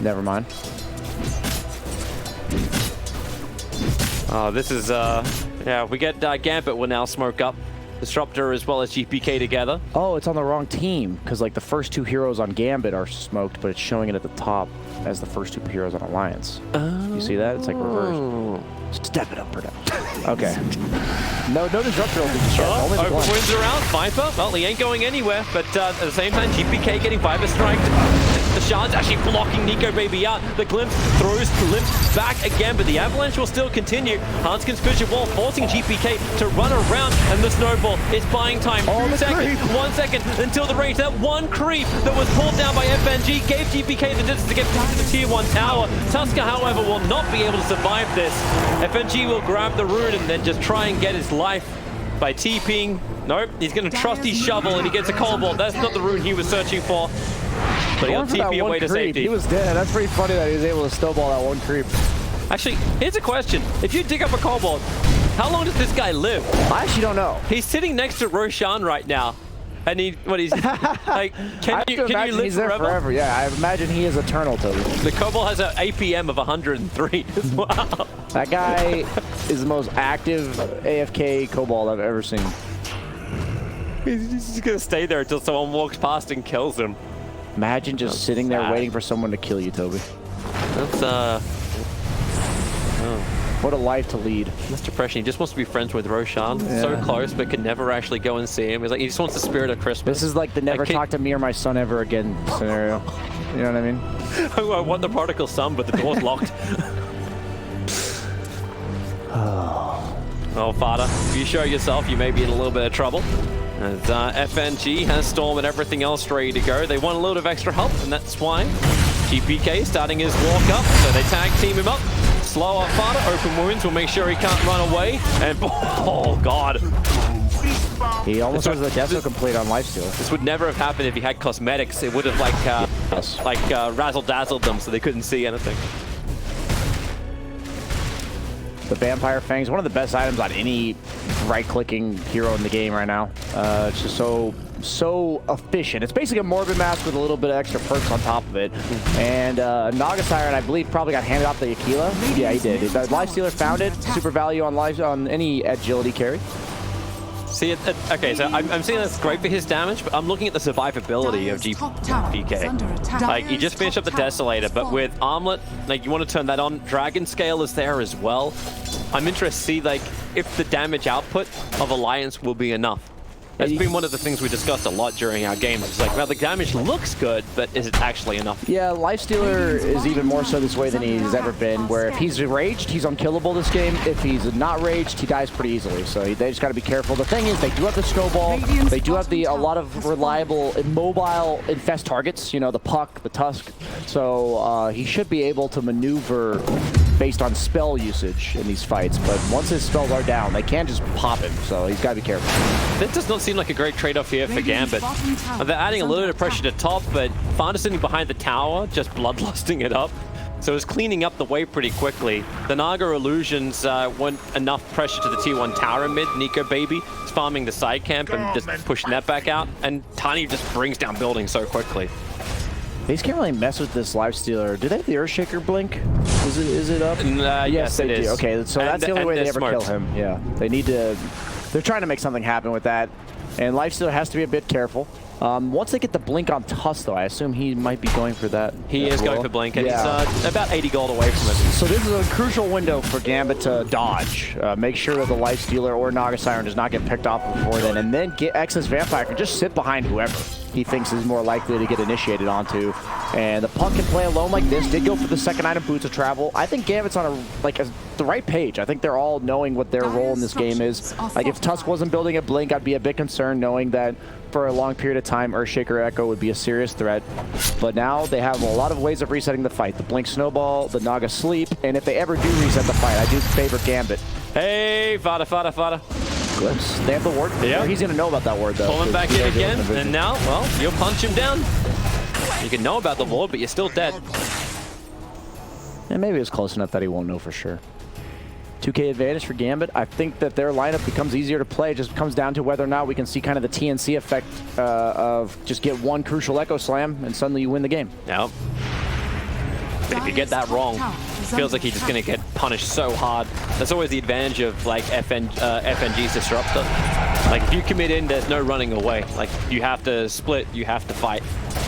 Never mind. Oh, this is, yeah, we get Gambit will now smoke up. Disruptor as well as GPK together. Oh, it's on the wrong team, because like the first 2 heroes on Gambit are smoked, but it's showing it at the top as the first 2 heroes on Alliance. You see that? It's like reversed. Step it up, Bernard. Okay. No disruptor opens yet. Only the Open wins are out. Viper, well, he ain't going anywhere, but at the same time, GPK getting Viper strike. The Shard's actually blocking Nico Baby out. The Glimpse throws Glimpse back again, but the Avalanche will still continue. Hanskin's Fissure Wall forcing GPK to run around, and the Snowball is buying time. 2 seconds, 1 second until the range. That one creep that was pulled down by FNG gave GPK the distance to get back to the tier 1 tower. Tusker, however, will not be able to survive this. FNG will grab the rune and then just try and get his life by TPing. Nope, he's going to trust his shovel and he gets a Cobalt. That's not the rune he was searching for. But he'll TP away to safety. He was dead. That's pretty funny that he was able to snowball that one creep. Actually, here's a question. If you dig up a Cobalt, how long does this guy live? I actually don't know. He's sitting next to Roshan right now. And he's like, can you live he's there forever? Yeah, I imagine he is eternal, Toby. The Cobalt has an APM of 103 as well. That guy is the most active AFK Cobalt I've ever seen. He's just gonna stay there until someone walks past and kills him. Imagine just sitting there waiting for someone to kill you, Toby. That's What a life to lead. That's depression. He just wants to be friends with Roshan. Yeah. So close, but can never actually go and see him. He's like, he just wants the spirit of Christmas. This is like the never talk to me or my son ever again scenario. You know what I mean? I want the prodigal son, but the door's locked. Oh, Fada, if you show yourself, you may be in a little bit of trouble. As FNG has Storm and everything else ready to go. They want a little bit of extra help, and that's why GPK starting his walk up. So they tag team him up. Slow up Fada, open wounds will make sure he can't run away. And oh god. He almost was a Deso complete on lifesteal. This would never have happened if he had cosmetics. It would have razzle-dazzled them so they couldn't see anything. The Vampire Fangs, one of the best items on any right-clicking hero in the game right now. It's just so efficient. It's basically a Morbid Mask with a little bit of extra perks on top of it. And Naga Siren, I believe, probably got handed off the Aquila. Yeah, he did. The Lifestealer found it. Super value on any agility carry. See, okay, so I'm seeing that's great for his damage, but I'm looking at the survivability of GPK. Like, he just finished up the Desolator, but with Armlet, like, you want to turn that on. Dragon Scale is there as well. I'm interested to see, like, if the damage output of Alliance will be enough. That's been one of the things we discussed a lot during our game. It's like, well, the damage looks good, but is it actually enough? Yeah, Lifestealer is even more so this way than he's ever been, where if he's raged, he's unkillable this game. If he's not raged, he dies pretty easily, so they just got to be careful. The thing is, they do have the Snowball, they do have a lot of reliable, immobile infest targets, you know, the Puck, the Tusk, so he should be able to maneuver based on spell usage in these fights, but once his spells are down, they can't just pop him, so he's got to be careful. That does not seem like a great trade-off here for Gambit. They're adding a little bit of pressure to top, but Fada sitting behind the tower, just bloodlusting it up. so it's cleaning up the wave pretty quickly. The Naga illusions weren't enough pressure to the T1 tower in mid. Nico Baby is farming the side camp and just pushing that back out, and Tiny just brings down buildings so quickly. These can't really mess with this Lifestealer. Do they have the Earthshaker blink? Is it up? Yes, they it is. do. Okay, so that's the only way they ever kill him. Yeah, they need to. They're trying to make something happen with that, and Lifestealer has to be a bit careful. Once they get the blink on Tusk, though, I assume he might be going for that. He is going for blink, and he's about 80 gold away from it. So this is a crucial window for Gambit to dodge. Make sure that the Lifestealer or Naga Siren does not get picked off before then, and then get Excess Vampire and just sit behind whoever he thinks is more likely to get initiated onto. And the Puck can play alone like this. Did go for the second item, Boots of Travel. I think Gambit's on the right page. I think they're all knowing what their role in this game is. Like if Tusk wasn't building a blink, I'd be a bit concerned knowing that for a long period of time, Earthshaker Echo would be a serious threat. But now they have a lot of ways of resetting the fight. The Blink Snowball, the Naga Sleep, and if they ever do reset the fight, I do favor Gambit. Hey, Fada. Glimpse. They have the ward. Yeah. He's going to know about that ward, though. Pull him back in again, and now, well, you'll punch him down. You can know about the ward, but you're still dead. And maybe it's close enough that he won't know for sure. 2K advantage for Gambit. I think that their lineup becomes easier to play. It just comes down to whether or not we can see kind of the TNC effect of just get one crucial Echo Slam and suddenly you win the game. Yep. But if you get that wrong, it feels like you're just going to get punished so hard. That's always the advantage of like FNG's Disruptor. Like if you commit in, there's no running away. Like you have to split, you have to fight.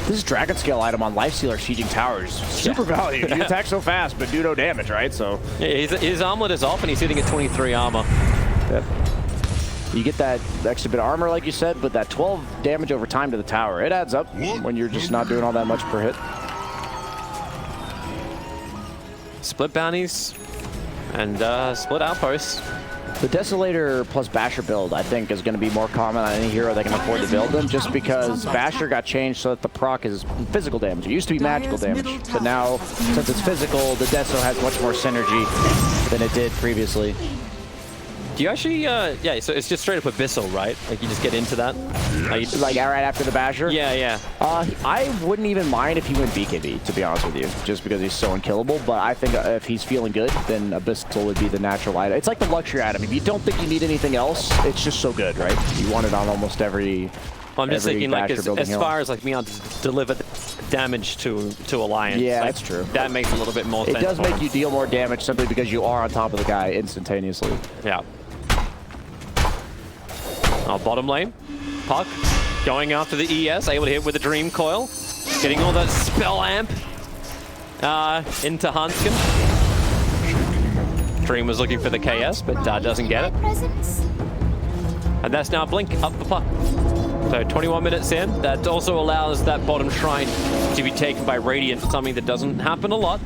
This is Dragon Scale item on Lifestealer sieging towers. Super value. You attack so fast, but do no damage, right? So yeah, his armlet is off, and he's sitting at 23 armor. Yep. You get that extra bit of armor, like you said, but that 12 damage over time to the tower, it adds up when you're just not doing all that much per hit. Split bounties and split outposts. The Desolator plus Basher build, I think, is going to be more common on any hero that can afford to build them, just because Basher got changed so that the proc is physical damage. It used to be magical damage, but now, since it's physical, the Deso has much more synergy than it did previously. Do you actually, yeah, so it's just straight up Abyssal, right? Like, you just get into that? Like right after the Basher? Yeah. I wouldn't even mind if he went BKB, to be honest with you, just because he's so unkillable, but I think if he's feeling good, then Abyssal would be the natural item. It's like the luxury item. If you don't think you need anything else, it's just so good, right? You want it on almost every I'm just thinking, like, as far as, like, being able to deliver damage to Alliance. Yeah, like, that's true. That makes a little bit more sense. It does make you deal more damage simply because you are on top of the guy instantaneously. Yeah. Bottom lane, Puck going after the ES, able to hit with the Dream Coil, getting all that spell amp into Hanskin. Dream was looking for the KS, but doesn't get it. And that's now Blink up the Puck. So 21 minutes in, that also allows that bottom shrine to be taken by Radiant, something that doesn't happen a lot.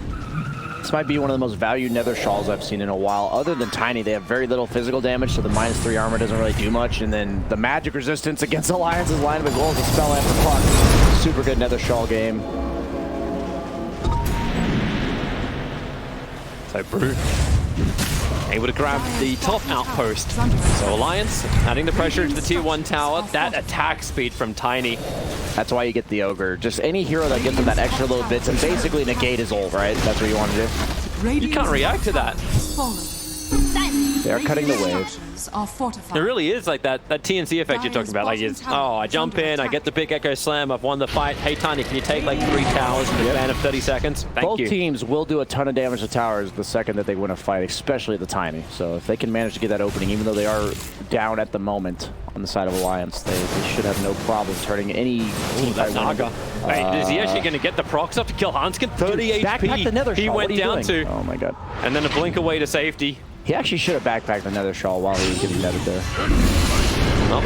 This might be one of the most valued Nether Shawls I've seen in a while. Other than Tiny, they have very little physical damage, so the -3 armor doesn't really do much. And then the magic resistance against Alliance's lineup as well as the spell after Puck. Super good Nether Shawl game. So Brew able to grab the top outpost. So Alliance adding the pressure to the tier 1 tower. That attack speed from Tiny. That's why you get the Ogre. Just any hero that gives them that extra little bits and basically negate his ult, right? That's what you want to do. You can't react to that. They're cutting the wave. It really is like that TNC effect you're talking about. Like, I jump in, I get the big Echo Slam, I've won the fight. Hey, Tiny, can you take like 3 towers in the span of 30 seconds? Thank you. Both teams will do a ton of damage to towers the second that they win a fight, especially the Tiny. So if they can manage to get that opening, even though they are down at the moment on the side of Alliance, they should have no problem turning any team fight Naga. Wait, is he actually going to get the procs up to kill Hanskin? 30 HP he went down to. Oh my god. And then a blink away to safety. He actually should have backpacked another shawl while he was getting netted there. Oh,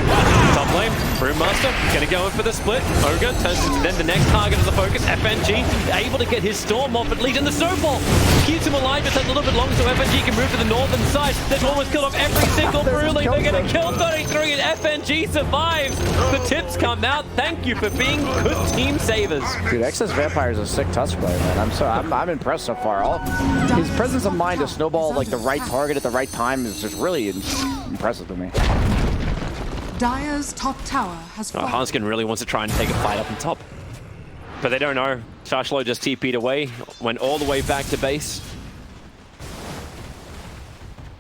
top lane, Brewmaster, gonna go in for the split. Ogre turns into then the next target of the focus. FNG able to get his storm off, at least, and the snowball keeps him alive just a little bit longer so FNG can move to the northern side. They've almost killed off every single Brewling. They're gonna kill 33 and FNG survives. The tips come out. Thank you for being good team savers. Dude, Excess Vampire is a sick Tusk player, man. I'm impressed so far. His presence of mind to snowball like the right target at the right time is just really impressive to me. Dire's top tower has fallen. Hanskin really wants to try and take a fight up on top. But they don't know. Shashlo just TP'd away, went all the way back to base.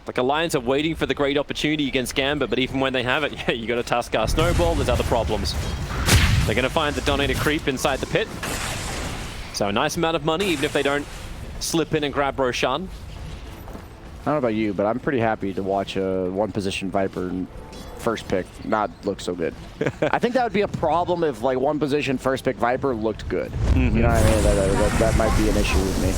Like, Alliance are waiting for the great opportunity against Gambit, but even when they have it, yeah, you got a Tuskar Snowball, there's other problems. They're going to find the Donator creep inside the pit. So a nice amount of money, even if they don't slip in and grab Roshan. I don't know about you, but I'm pretty happy to watch a one-position Viper first pick not look so good. I think that would be a problem if, like, one-position first pick Viper looked good. You know what I mean? That might be an issue with me.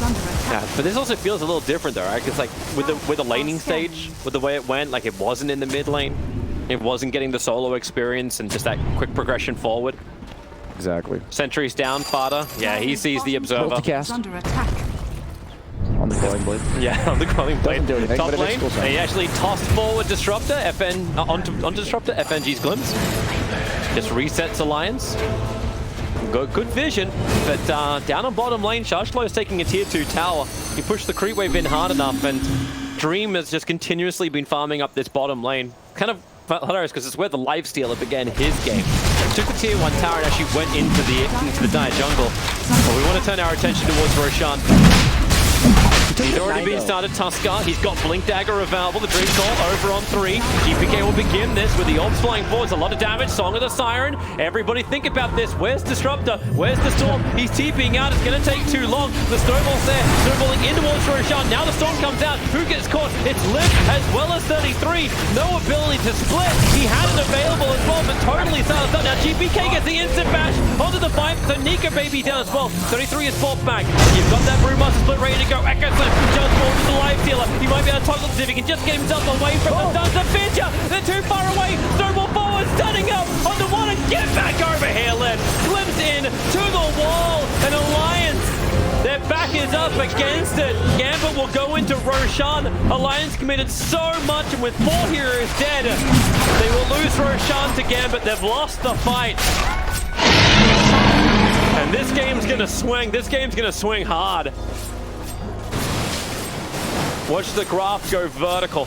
Yeah, but this also feels a little different, though, right? Because, like, with the laning stage, with the way it went, like, it wasn't in the mid lane. It wasn't getting the solo experience and just that quick progression forward. Exactly. Sentry's down, Fada. Yeah, he sees the Observer. Multicast. Under attack. On the Quelling Blade. Yeah, on the Quelling Blade. Do anything, Top but lane, cool and he actually tossed forward Disruptor, onto Disruptor, FNG's Glimpse. Just resets Alliance. Good vision, but down on bottom lane, Shashlo is taking a tier 2 tower. He pushed the creep wave in hard enough, and Dream has just continuously been farming up this bottom lane. Kind of hilarious because it's where the lifestealer began his game. Took the tier 1 tower and actually went into the dire jungle. But we want to turn our attention towards Roshan. He's already been started Tuskar. He's got Blink Dagger available. The Dream Call over on 3. GPK will begin this with the orbs flying forwards. A lot of damage. Song of the Siren. Everybody think about this. Where's Disruptor? Where's the Storm? He's TPing out. It's going to take too long. The Snowball's there. Snowballing in towards Roshan. Now the Storm comes out. Who gets caught? It's Liv as well as 33. No ability to split. He had it available as well, but totally silenced up. Now GPK gets the instant bash onto the fight. So Nika Baby down as well. 33 is fought back. You've got that Brewmaster split ready to go. Echo Slam just falls to the life stealer. He might be able to toggle this if he can just get himself away from the stuns of Fincher. They're too far away. Snowball forward, stunning up on the one and get back over here, Liv. Glimpse in to the wall. And Alliance, their back is up against it. Gambit will go into Roshan. Alliance committed so much, and with 4 heroes dead, they will lose Roshan to Gambit. They've lost the fight. And this game's gonna swing. This game's gonna swing hard. Watch the graph go vertical.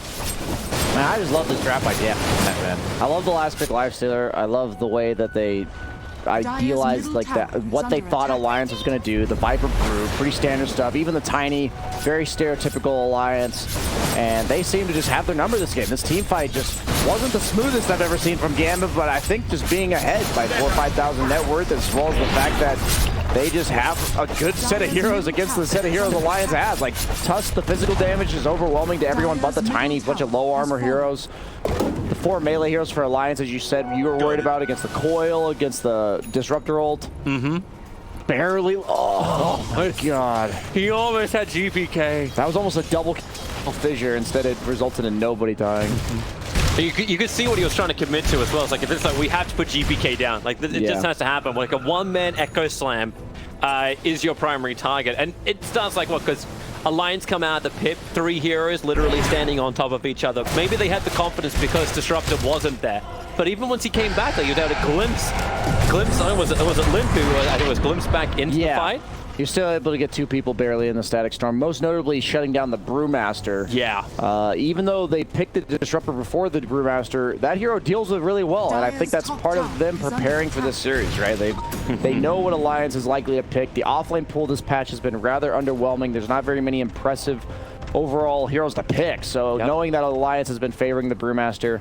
Man, I just love this draft idea. Man. I love the last pick Lifestealer. I love the way that they idealized like that, what they thought Alliance was going to do. The Viper Brew, pretty standard stuff. Even the Tiny, very stereotypical Alliance. And they seem to just have their number this game. This team fight just wasn't the smoothest I've ever seen from Gambit, but I think just being ahead by 4,000 or 5,000 net worth, as well as the fact that they just have a good set of heroes against the set of heroes Alliance has. Like, Tusk, the physical damage is overwhelming to everyone but the Tiny, bunch of low armor heroes. The 4 melee heroes for Alliance, as you said, you were worried about against the Coil, against the Disruptor ult. Barely. Oh my god. He almost had GPK. That was almost a double fissure. Instead, it resulted in nobody dying. You could see what he was trying to commit to as well. It's like, if it's like, we have to put GPK down. Like, it just has to happen. Like, a one-man Echo Slam is your primary target. And it starts like, what, because Alliance come out of the pit, 3 heroes literally standing on top of each other. Maybe they had the confidence because Disruptor wasn't there. But even once he came back, like, you were able to glimpse, was it Limp who, I think it was glimpse back into the fight? You're still able to get 2 people barely in the Static Storm, most notably shutting down the Brewmaster. Yeah. Even though they picked the Disruptor before the Brewmaster, that hero deals with really well, and I think that's part of them preparing for this series, right? They know what Alliance is likely to pick. The offlane pool this patch has been rather underwhelming. There's not very many impressive overall heroes to pick, so knowing that Alliance has been favoring the Brewmaster.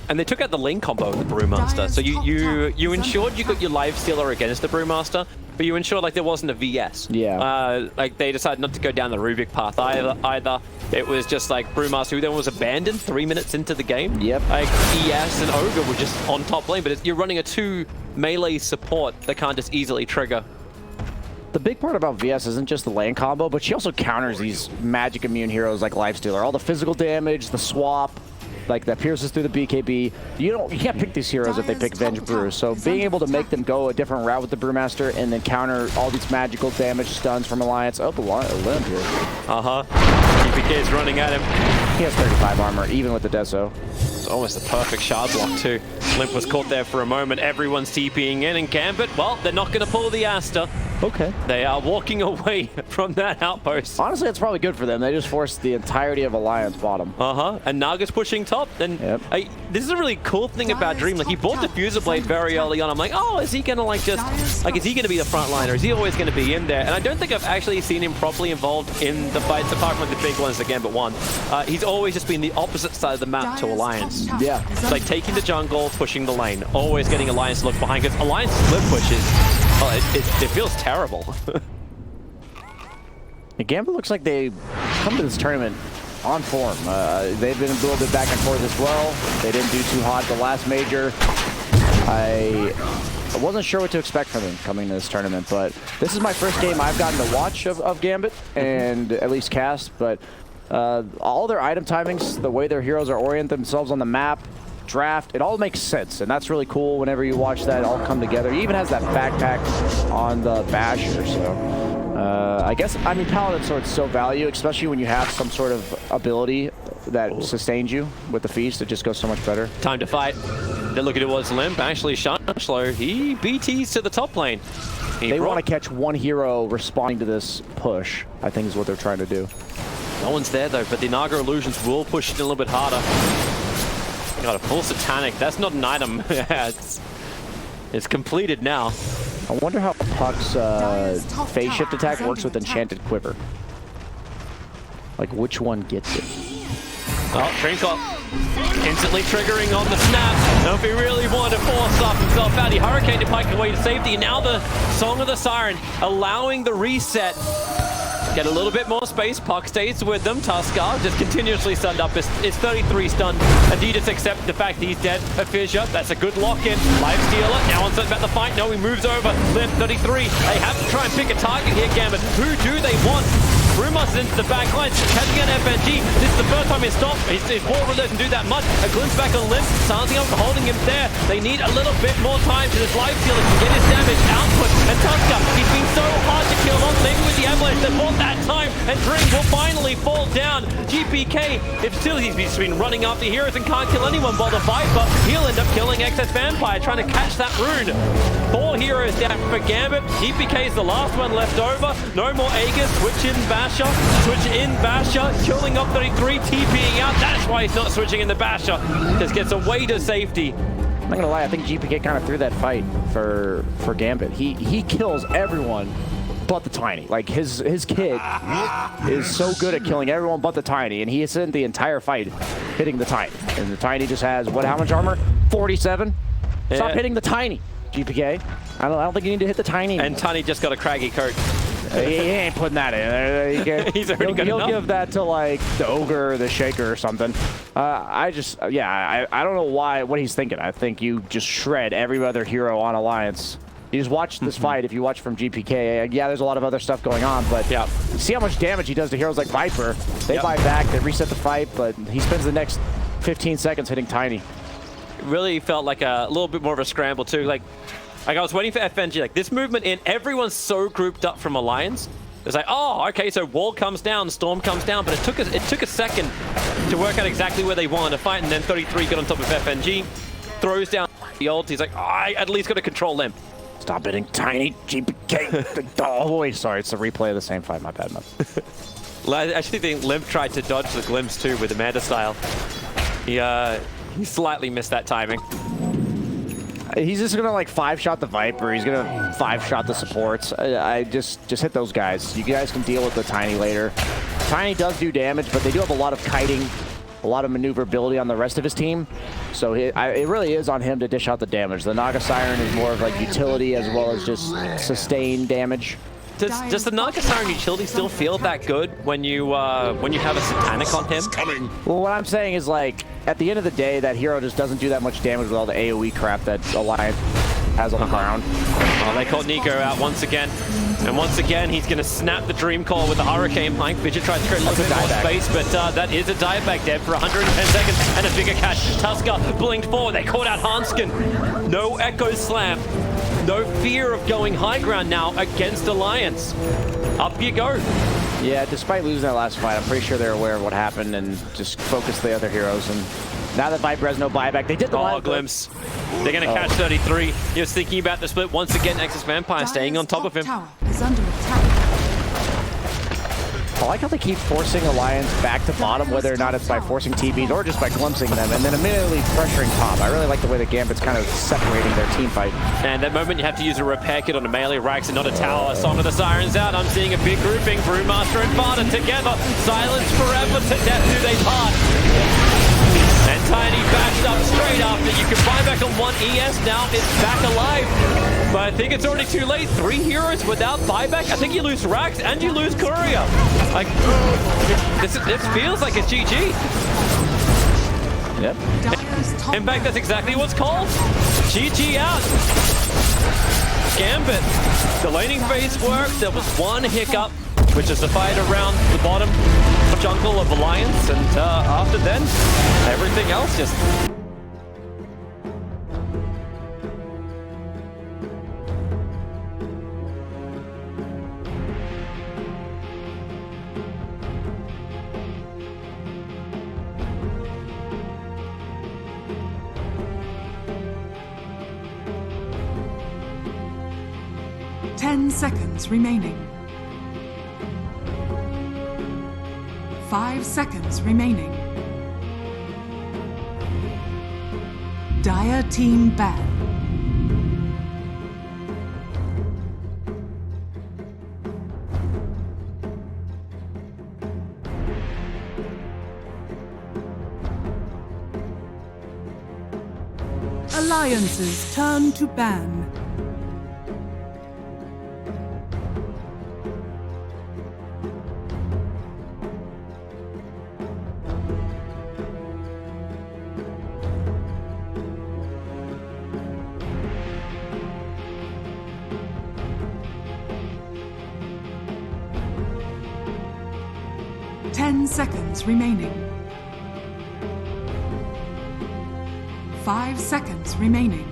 And they took out the lane combo of the Brewmaster, so you ensured you got your Lifestealer against the Brewmaster, but you ensured like there wasn't a VS. Yeah. Like they decided not to go down the Rubik path either. It was just like Brewmaster, who then was abandoned 3 minutes into the game. Yep. Like ES and Ogre were just on top lane, but you're running a 2 melee support that can't just easily trigger. The big part about VS isn't just the lane combo, but she also counters these magic immune heroes like Lifestealer. All the physical damage, the swap, like that pierces through the BKB. You can't pick these heroes if they pick Venge Brew. So being able to make them go a different route with the Brewmaster and then counter all these magical damage stuns from Alliance. Oh, a limb here. GPK is running at him. He has 35 armor, even with the Deso. It's almost a perfect shard block too. Limp was caught there for a moment. Everyone's TPing in, and Gambit, well, they're not going to pull the Asta. Okay. They are walking away from that outpost. Honestly, it's probably good for them. They just forced the entirety of Alliance bottom. And Naga's pushing top. And this is a really cool thing about Dream. Like, he bought Diffuser Blade very early on. I'm like, oh, is he gonna like just like, is he gonna be the front liner? Is he always gonna be in there? And I don't think I've actually seen him properly involved in the fights apart from like, the big ones that Gambit won. He's always just been the opposite side of the map to Alliance. Yeah. It's like taking the jungle, pushing the lane, always getting Alliance to look behind, because Alliance split pushes. Oh, it feels terrible. Gambit looks like they come to this tournament on form. They've been a little bit back and forth as well. They didn't do too hot the last major. I wasn't sure what to expect from them coming to this tournament, but this is my first game I've gotten to watch of Gambit, and at least cast, but all their item timings, the way their heroes are oriented themselves on the map, draft, it all makes sense, and that's really cool whenever you watch that all come together. He even has that backpack on the Basher, so I guess, I mean, Paladin Sword's so value, especially when you have some sort of ability that sustains you with the Feast. It just goes so much better. Time to fight. Then look at it was Limp. Actually, Shanshlo, he BTs to the top lane. They want to catch one hero responding to this push, I think is what they're trying to do. No one's there, though, but the Naga Illusions will push it a little bit harder. Got a full Satanic. That's not an item. It's completed now. I wonder how Puck's phase shift attack works with Enchanted Quiver. Like, which one gets it? Oh, Dreamcock instantly triggering on the snap. Now, if he really wanted to force off himself out, he hurricaned Pike away to safety. And now the Song of the Siren allowing the reset. Get a little bit more space. Puck stays with them. Tuskar just continuously stunned up. It's 33 stunned. Adidas accept the fact that he's dead. A fissure. That's a good lock-in. Life Stealer. Now uncertain about the fight. No, he moves over. Limp 33. They have to try and pick a target here, Gambit. Who do they want? Brumas into the back line, catching an FNG. This is the first time he's stopped. His wall doesn't do that much. A glimpse back on Limp, silencing up, holding him there. They need a little bit more time to this Life Stealer to get his damage output. And Tuskar, he's been so hard to kill off, maybe with the Avalanche. They bought that time, and Dream will finally fall down. GPK, if still he's been running after heroes and can't kill anyone, while the Viper, he'll end up killing Excess Vampire, trying to catch that rune. 4 heroes down for Gambit. GPK is the last one left over. No more Aegis. Switch in Basher, killing up 33, TPing out. That's why he's not switching in the Basher. Just gets away to safety. I'm not gonna lie, I think GPK kind of threw that fight for Gambit. He kills everyone but the Tiny. Like, his kid is so good at killing everyone but the Tiny, and he has spent the entire fight hitting the Tiny. And the Tiny just has, how much armor? 47? Yeah. Stop hitting the Tiny, GPK. I don't think you need to hit the Tiny anymore. And Tiny just got a craggy coat. He ain't putting that in. He's already good enough. He'll give that to, like, the Ogre or the Shaker or something. I don't know what he's thinking. I think you just shred every other hero on Alliance. You just watch this fight. If you watch from GPK, yeah, there's a lot of other stuff going on, but see how much damage he does to heroes like Viper. They buy back, they reset the fight, but he spends the next 15 seconds hitting Tiny. It really felt like a little bit more of a scramble, too. Like I was waiting for FNG, like this movement in, everyone's so grouped up from Alliance. It's like, oh, okay, so wall comes down, storm comes down, but it took a second to work out exactly where they wanted to fight, and then 33 got on top of FNG, throws down the ult. He's like, oh, I at least got to control Limp. Stop hitting Tiny, GPK. Oh, wait, sorry, it's a replay of the same fight. My bad, man. I actually think Limp tried to dodge the glimpse too with the Manta style. He slightly missed that timing. He's just gonna like 5-shot the Viper. He's gonna 5-shot the supports. I just hit those guys. You guys can deal with the Tiny later. Tiny does do damage, but they do have a lot of kiting, a lot of maneuverability on the rest of his team. So it really is on him to dish out the damage. The Naga Siren is more of like utility as well as just sustained damage. Does the Naga Siren utility still feel that good when you have a Satanic on him? Well, what I'm saying is, like, at the end of the day, that hero just doesn't do that much damage with all the AoE crap that Alliance has on the ground. Oh, they caught Nico out once again. And once again, he's going to snap the Dream Call with the Hurricane Pike. Fidget tries to create a little bit more space, but that is a dieback dead for 110 seconds and a bigger catch. Tuskar blinked forward. They caught out Hanskin. No Echo Slam. No fear of going high ground now against Alliance. Up you go. Yeah, despite losing that last fight, I'm pretty sure they're aware of what happened and just focused the other heroes. And now that Viper has no buyback, they did the last glimpse. They're going to catch 33. He was thinking about the split once again. Excess Vampire staying on top of him. is under attack. I like how they keep forcing Alliance back to bottom, whether or not it's by forcing TBs or just by glimpsing them, and then immediately pressuring top. I really like the way that Gambit's kind of separating their team fight. And that moment you have to use a repair kit on a melee Rax and not a tower. Song of the Sirens out. I'm seeing a big grouping. Brewmaster and Varda together. Silence forever. To death do they part. And Tiny bashed up straight after. You can buy back on one ES now. It's back alive. But I think it's already too late. 3 heroes without buyback. I think you lose Rax and you lose Courier. Like, this feels like a GG. Yep. In fact, that's exactly what's called. GG out. Gambit. The laning phase worked. There was one hiccup, which is the fight around the bottom jungle of Alliance. And after then, everything else just... Seconds remaining. 5 seconds remaining. Dire team ban. Alliances turn to ban. Seconds remaining. 5 seconds remaining.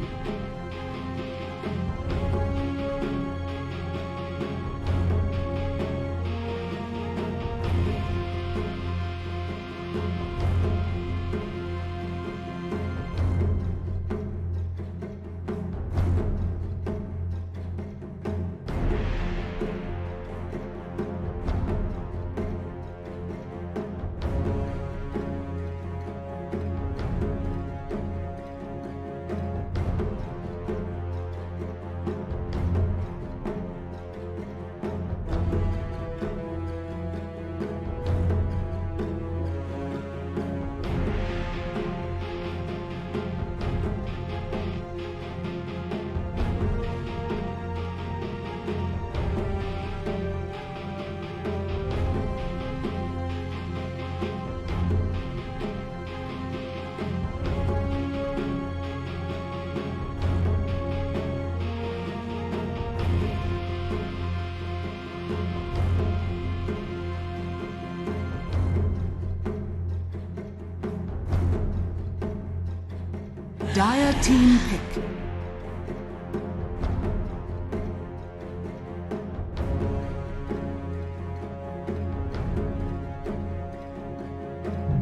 Dire team pick.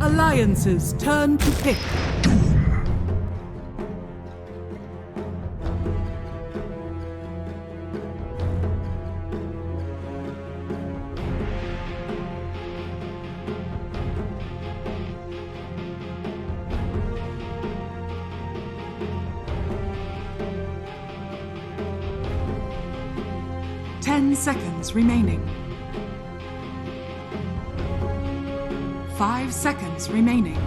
Alliances turn to pick. 10 seconds remaining. 5 seconds remaining.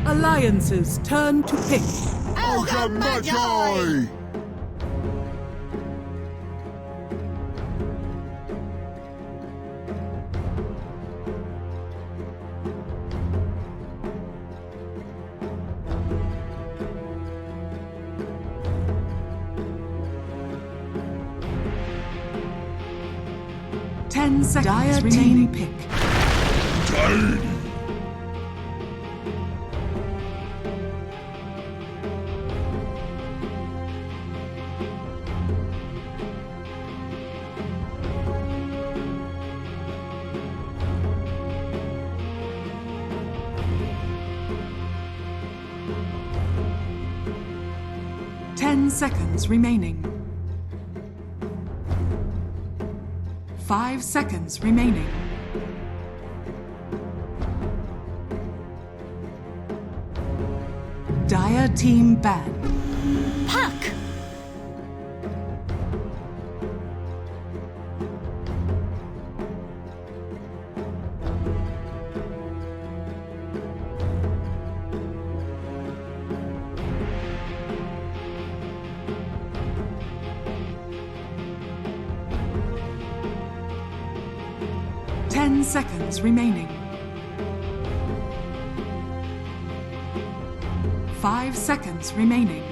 Alliances turn to pick. Ogre Magi! Dire team pick. Tiny. 10 seconds remaining. 5 seconds remaining. Dire team ban. Puck! Seconds remaining. 5 seconds remaining.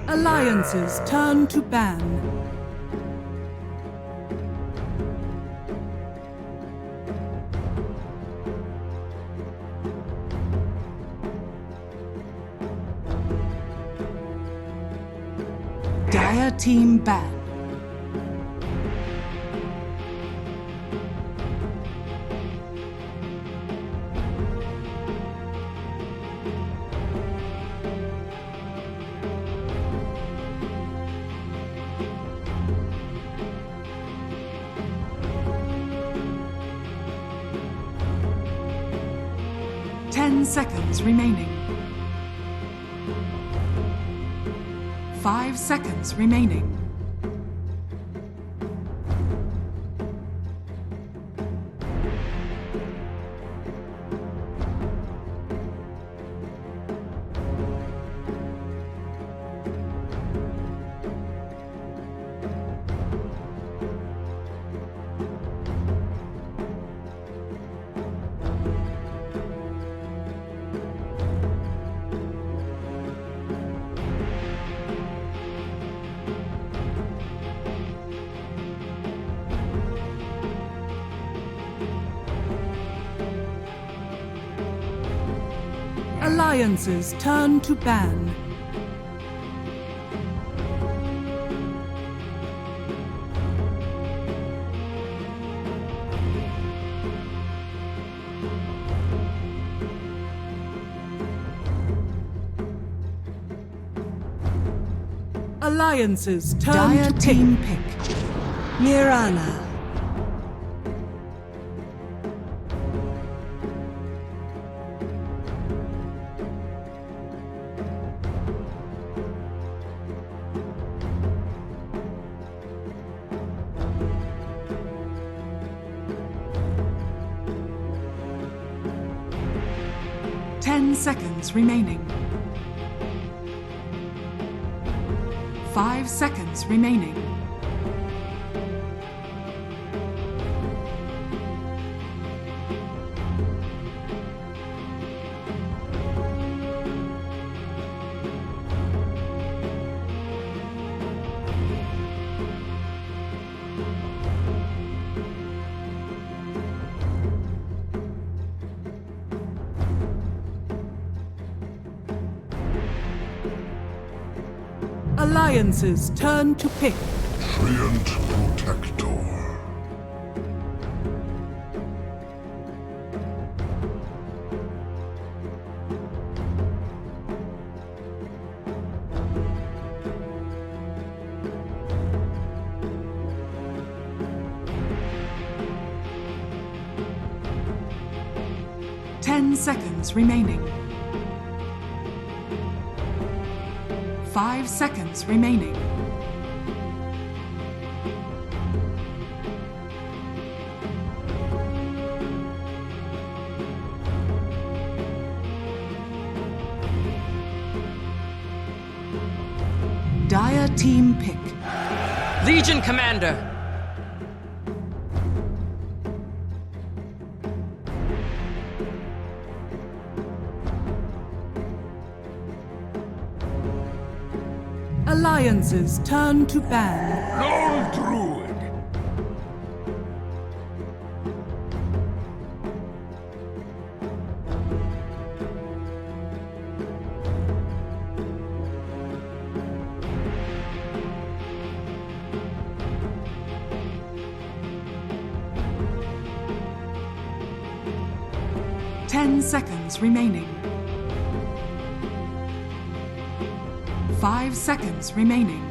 Alliances turn to ban. Dire team ban. Seconds remaining. 5 seconds remaining. Alliances turn to ban. Alliances turn to team pick. Mirana. Seconds remaining. 5 seconds remaining. Alliances turn to pick. Treant Protector. Seconds remaining. 5 seconds remaining. Dire team pick. Legion Commander. Alliances turn to ban. Lord Druid. 10 seconds remaining. 5 seconds remaining.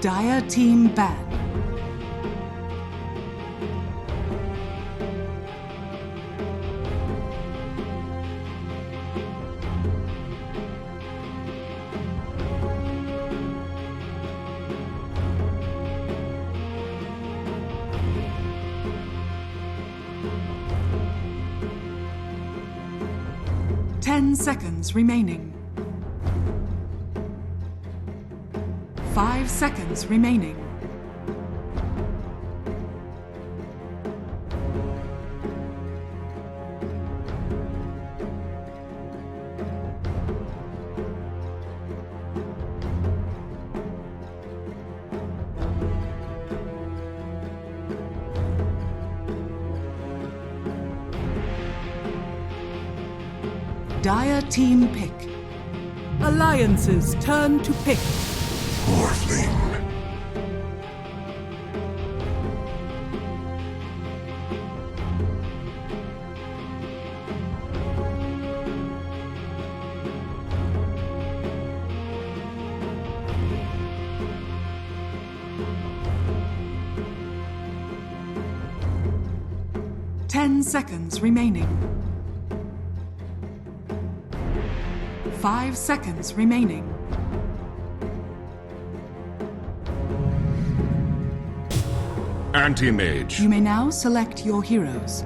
Dire team ban. Ten seconds remaining. 5 seconds remaining. Dire team pick. Alliance's turn to pick. Morphling. Ten seconds remaining. 5 seconds remaining. Anti-mage. You may now select your heroes.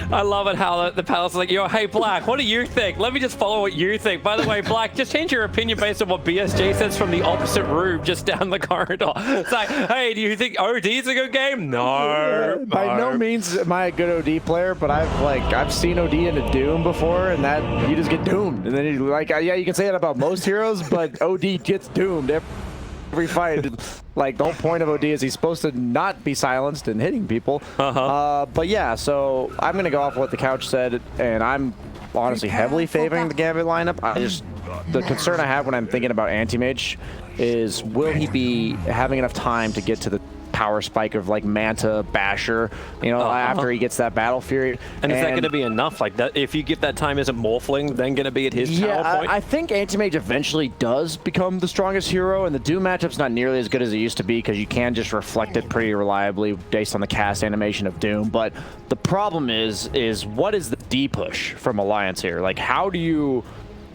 I love it how the panel's like, yo, hey, Black, what do you think? Let me just follow what you think. By the way, Black, just change your opinion based on what BSJ says from the opposite room just down the corridor. It's like, hey, do you think OD is a good game? No. By no means am I a good OD player, but I've seen OD into Doom before, and that you just get doomed. And then you yeah, you can say that about most heroes, but OD gets doomed every fight. Like, the whole point of OD is he's supposed to not be silenced and hitting people. But yeah, so I'm going to go off what the couch said, and I'm honestly heavily favoring the Gambit lineup. The concern I have when I'm thinking about Anti-Mage is, will he be having enough time to get to the power spike of like Manta, Basher, you know, after he gets that Battle Fury? And is that going to be enough? Like, that, if you get that time as a Morphling, then going to be at his power point? I think Anti-Mage eventually does become the strongest hero, and the Doom matchup's not nearly as good as it used to be because you can just reflect it pretty reliably based on the cast animation of Doom. But the problem is what is the D push from Alliance here? Like, how do you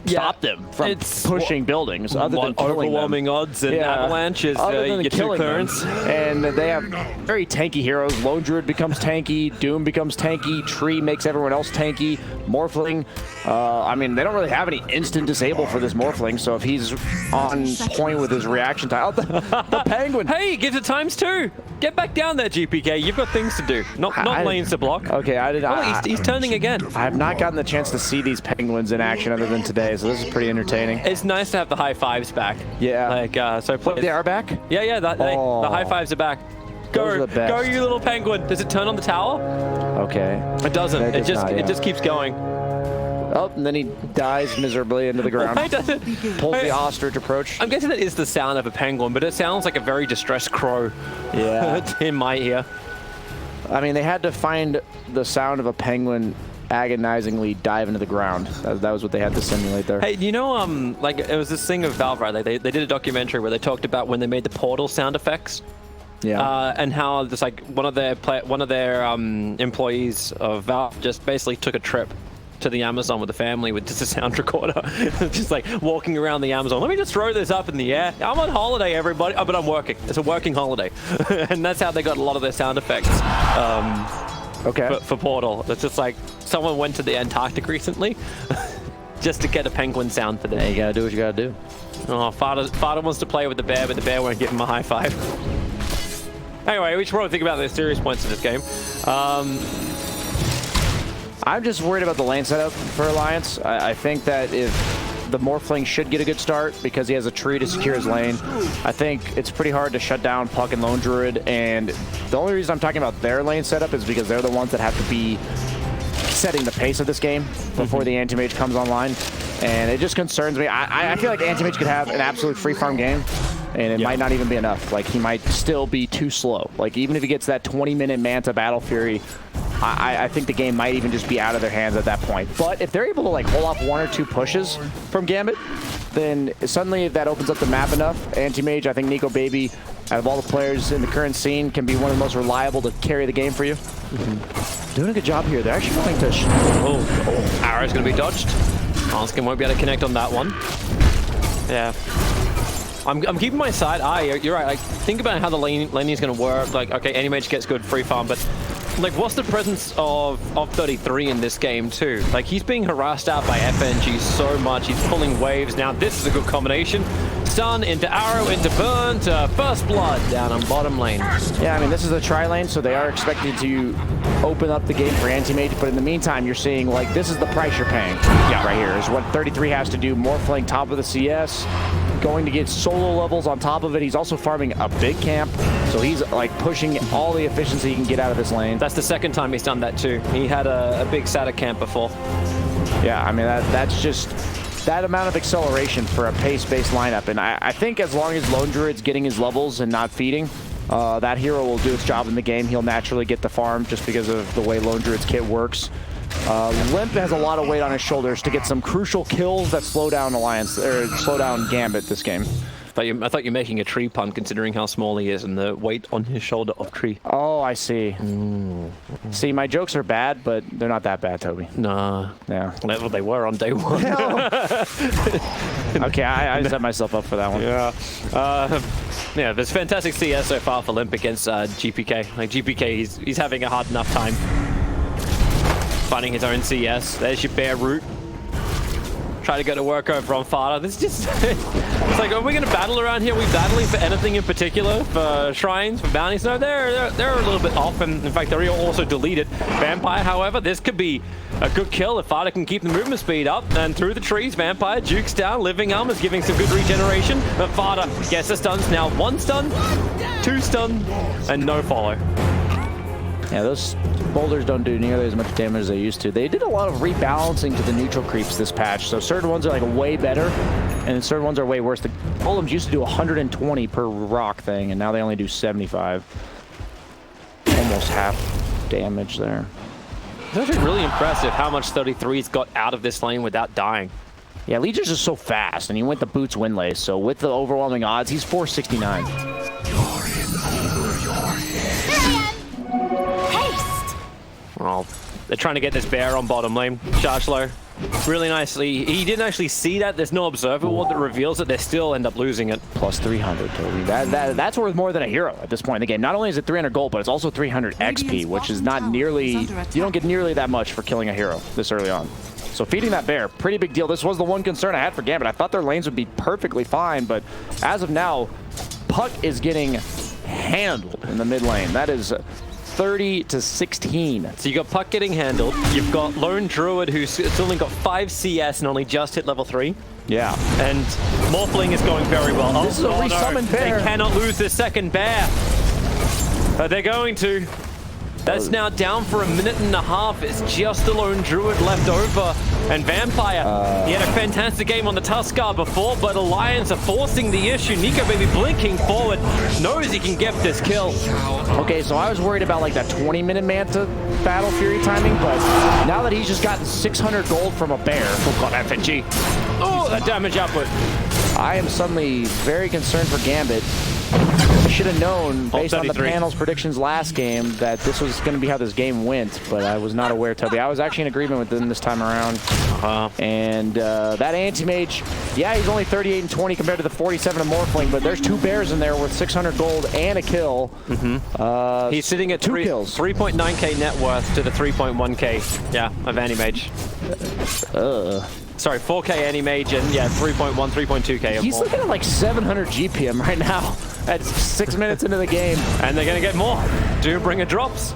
stop them from pushing buildings other than killing overwhelming them. odds and avalanches. Other than killing clearance. And they have very tanky heroes. Lone Druid becomes tanky. Doom becomes tanky. Tree makes everyone else tanky. Morphling. I mean, they don't really have any instant disable for this Morphling, so if he's on point with his reaction time. The Penguin. Hey, gives it ×2. Get back down there, GPK. You've got things to do. Not lanes to block. Okay, he's turning again. I have not gotten the chance to see these Penguins in action other than today, so this is pretty entertaining. It's nice to have the high fives back. Yeah. Like, so they are back? Yeah, the high fives are back. Go, you little penguin. Does it turn on the tower? Okay. It doesn't. It just keeps going. Oh, and then he dies miserably into the ground. Pulls the ostrich approach. I'm guessing that is the sound of a penguin, but it sounds like a very distressed crow. Yeah. In my ear. I mean, they had to find the sound of a penguin agonizingly dive into the ground. That was what they had to simulate there. Hey, you know, like it was this thing of Valve, right? They did a documentary where they talked about when they made the Portal sound effects. Yeah. And how just like one of their employees of Valve just basically took a trip to the Amazon with the family with just a sound recorder, just like walking around the Amazon. Let me just throw this up in the air. I'm on holiday, everybody. Oh, but I'm working. It's a working holiday, and that's how they got a lot of their sound effects. For Portal, it's just like someone went to the Antarctic recently, just to get a penguin sound for them. Yeah, you gotta do what you gotta do. Oh, Father wants to play with the bear, but the bear won't give him a high five. Anyway, we should probably think about the serious points of this game. I'm just worried about the lane setup for Alliance. I think that if the Morphling should get a good start because he has a tree to secure his lane, I think it's pretty hard to shut down Puck and Lone Druid. And the only reason I'm talking about their lane setup is because they're the ones that have to be setting the pace of this game before the Anti-Mage comes online. And it just concerns me. I feel like Anti-Mage could have an absolute free farm game, and it might not even be enough. Like, he might still be too slow. Like, even if he gets that 20-minute Manta Battle Fury, I think the game might even just be out of their hands at that point. But if they're able to like hold off 1 or 2 pushes from Gambit, then suddenly if that opens up the map enough, Anti-Mage, I think Nico Baby, out of all the players in the current scene, can be one of the most reliable to carry the game for you. Doing a good job here. They're actually going to... Arrow's going to be dodged. Onskin won't be able to connect on that one. Yeah. I'm keeping my side eye. You're right. Like, think about how the laning is going to work. Like, okay, Anti-Mage gets good free farm, but like, what's the presence of 33 in this game too? Like, he's being harassed out by FNG so much. He's pulling waves. Now, this is a good combination. Stun into Arrow, into Burn, to First Blood down on bottom lane. Yeah, I mean, this is a tri-lane, so they are expected to open up the game for Anti-Mage, but in the meantime, you're seeing, like, this is the price you're paying right here, is what 33 has to do. Morphling top of the CS, going to get solo levels on top of it. He's also farming a big camp, so he's, like, pushing all the efficiency he can get out of this lane. That's the second time he's done that, too. He had a big Sata camp before. Yeah, I mean, that's just... that amount of acceleration for a pace-based lineup, and I think as long as Lone Druid's getting his levels and not feeding, that hero will do its job in the game. He'll naturally get the farm just because of the way Lone Druid's kit works. Limp has a lot of weight on his shoulders to get some crucial kills that slow down Alliance, or slow down Gambit this game. I thought you were making a Tree pun considering how small he is and the weight on his shoulder of Tree. Oh, I see. See, my jokes are bad, but they're not that bad, Toby. Nah. Yeah. Well, they were on day one. Okay, I set myself up for that one. Yeah. Yeah, there's fantastic CS so far for Limp against GPK. Like, GPK, he's having a hard enough time finding his own CS. There's your bear route. Try to go to work over on Fada. This is just... it's like, are we going to battle around here? Are we battling for anything in particular? For shrines? For bounties? No, they're a little bit off. And in fact, they're also deleted. Vampire, however, this could be a good kill if Fada can keep the movement speed up. And through the trees, Vampire jukes down. Living Arm is giving some good regeneration. But Fada gets the stuns now. 1 stun, 2 stun, and no follow. Yeah, those boulders don't do nearly as much damage as they used to. They did a lot of rebalancing to the neutral creeps this patch, so certain ones are like way better, and certain ones are way worse. The golems used to do 120 per rock thing, and now they only do 75. Almost half damage there. It's actually really impressive how much 33's got out of this lane without dying. Yeah, Legion's just so fast, and he went the boots win lace, so with the overwhelming odds, he's 469. Haste! Well, they're trying to get this bear on bottom lane. Charge low. really nicely. He didn't actually see that. There's no observer ward that reveals it. They still end up losing it. Plus 300, Toby. That's worth more than a hero at this point in the game. Not only is it 300 gold, but it's also 300 XP, which is not nearly... You don't get nearly that much for killing a hero this early on. So feeding that bear, pretty big deal. This was the one concern I had for Gambit. I thought their lanes would be perfectly fine, but as of now, Puck is getting handled in the mid lane. That is 30-16. So you got Puck getting handled. You've got Lone Druid, who's only got 5 CS and only just hit level 3. Yeah. And Morphling is going very well. This is a resummoned bear. They cannot lose this second bear. But they're going to. That's now down for 1.5 minutes. It's just the Lone Druid left over. And Vampire, he had a fantastic game on the Tuskar before, but Alliance are forcing the issue. Nico Baby blinking forward, knows he can get this kill. Okay, so I was worried about like that 20-minute Manta Battle Fury timing, but now that he's just gotten 600 gold from a bear. Oh god, FNG. Oh, that damage output. I am suddenly very concerned for Gambit. I should have known, based on the panel's predictions last game, that this was going to be how this game went, but I was not aware, Toby. I was actually in agreement with them this time around. And that anti-mage, yeah, he's only 38 and 20 compared to the 47 of Morphling, but there's 2 bears in there with 600 gold and a kill. He's sitting at 2 kills. 3.9k net worth to the 3.1k, yeah, of anti-mage. Sorry, 4k anti-mage and, yeah, 3.1, 3.2k. He's looking at like 700 GPM right now. At 6 minutes into the game. And they're going to get more. Doombringer drops.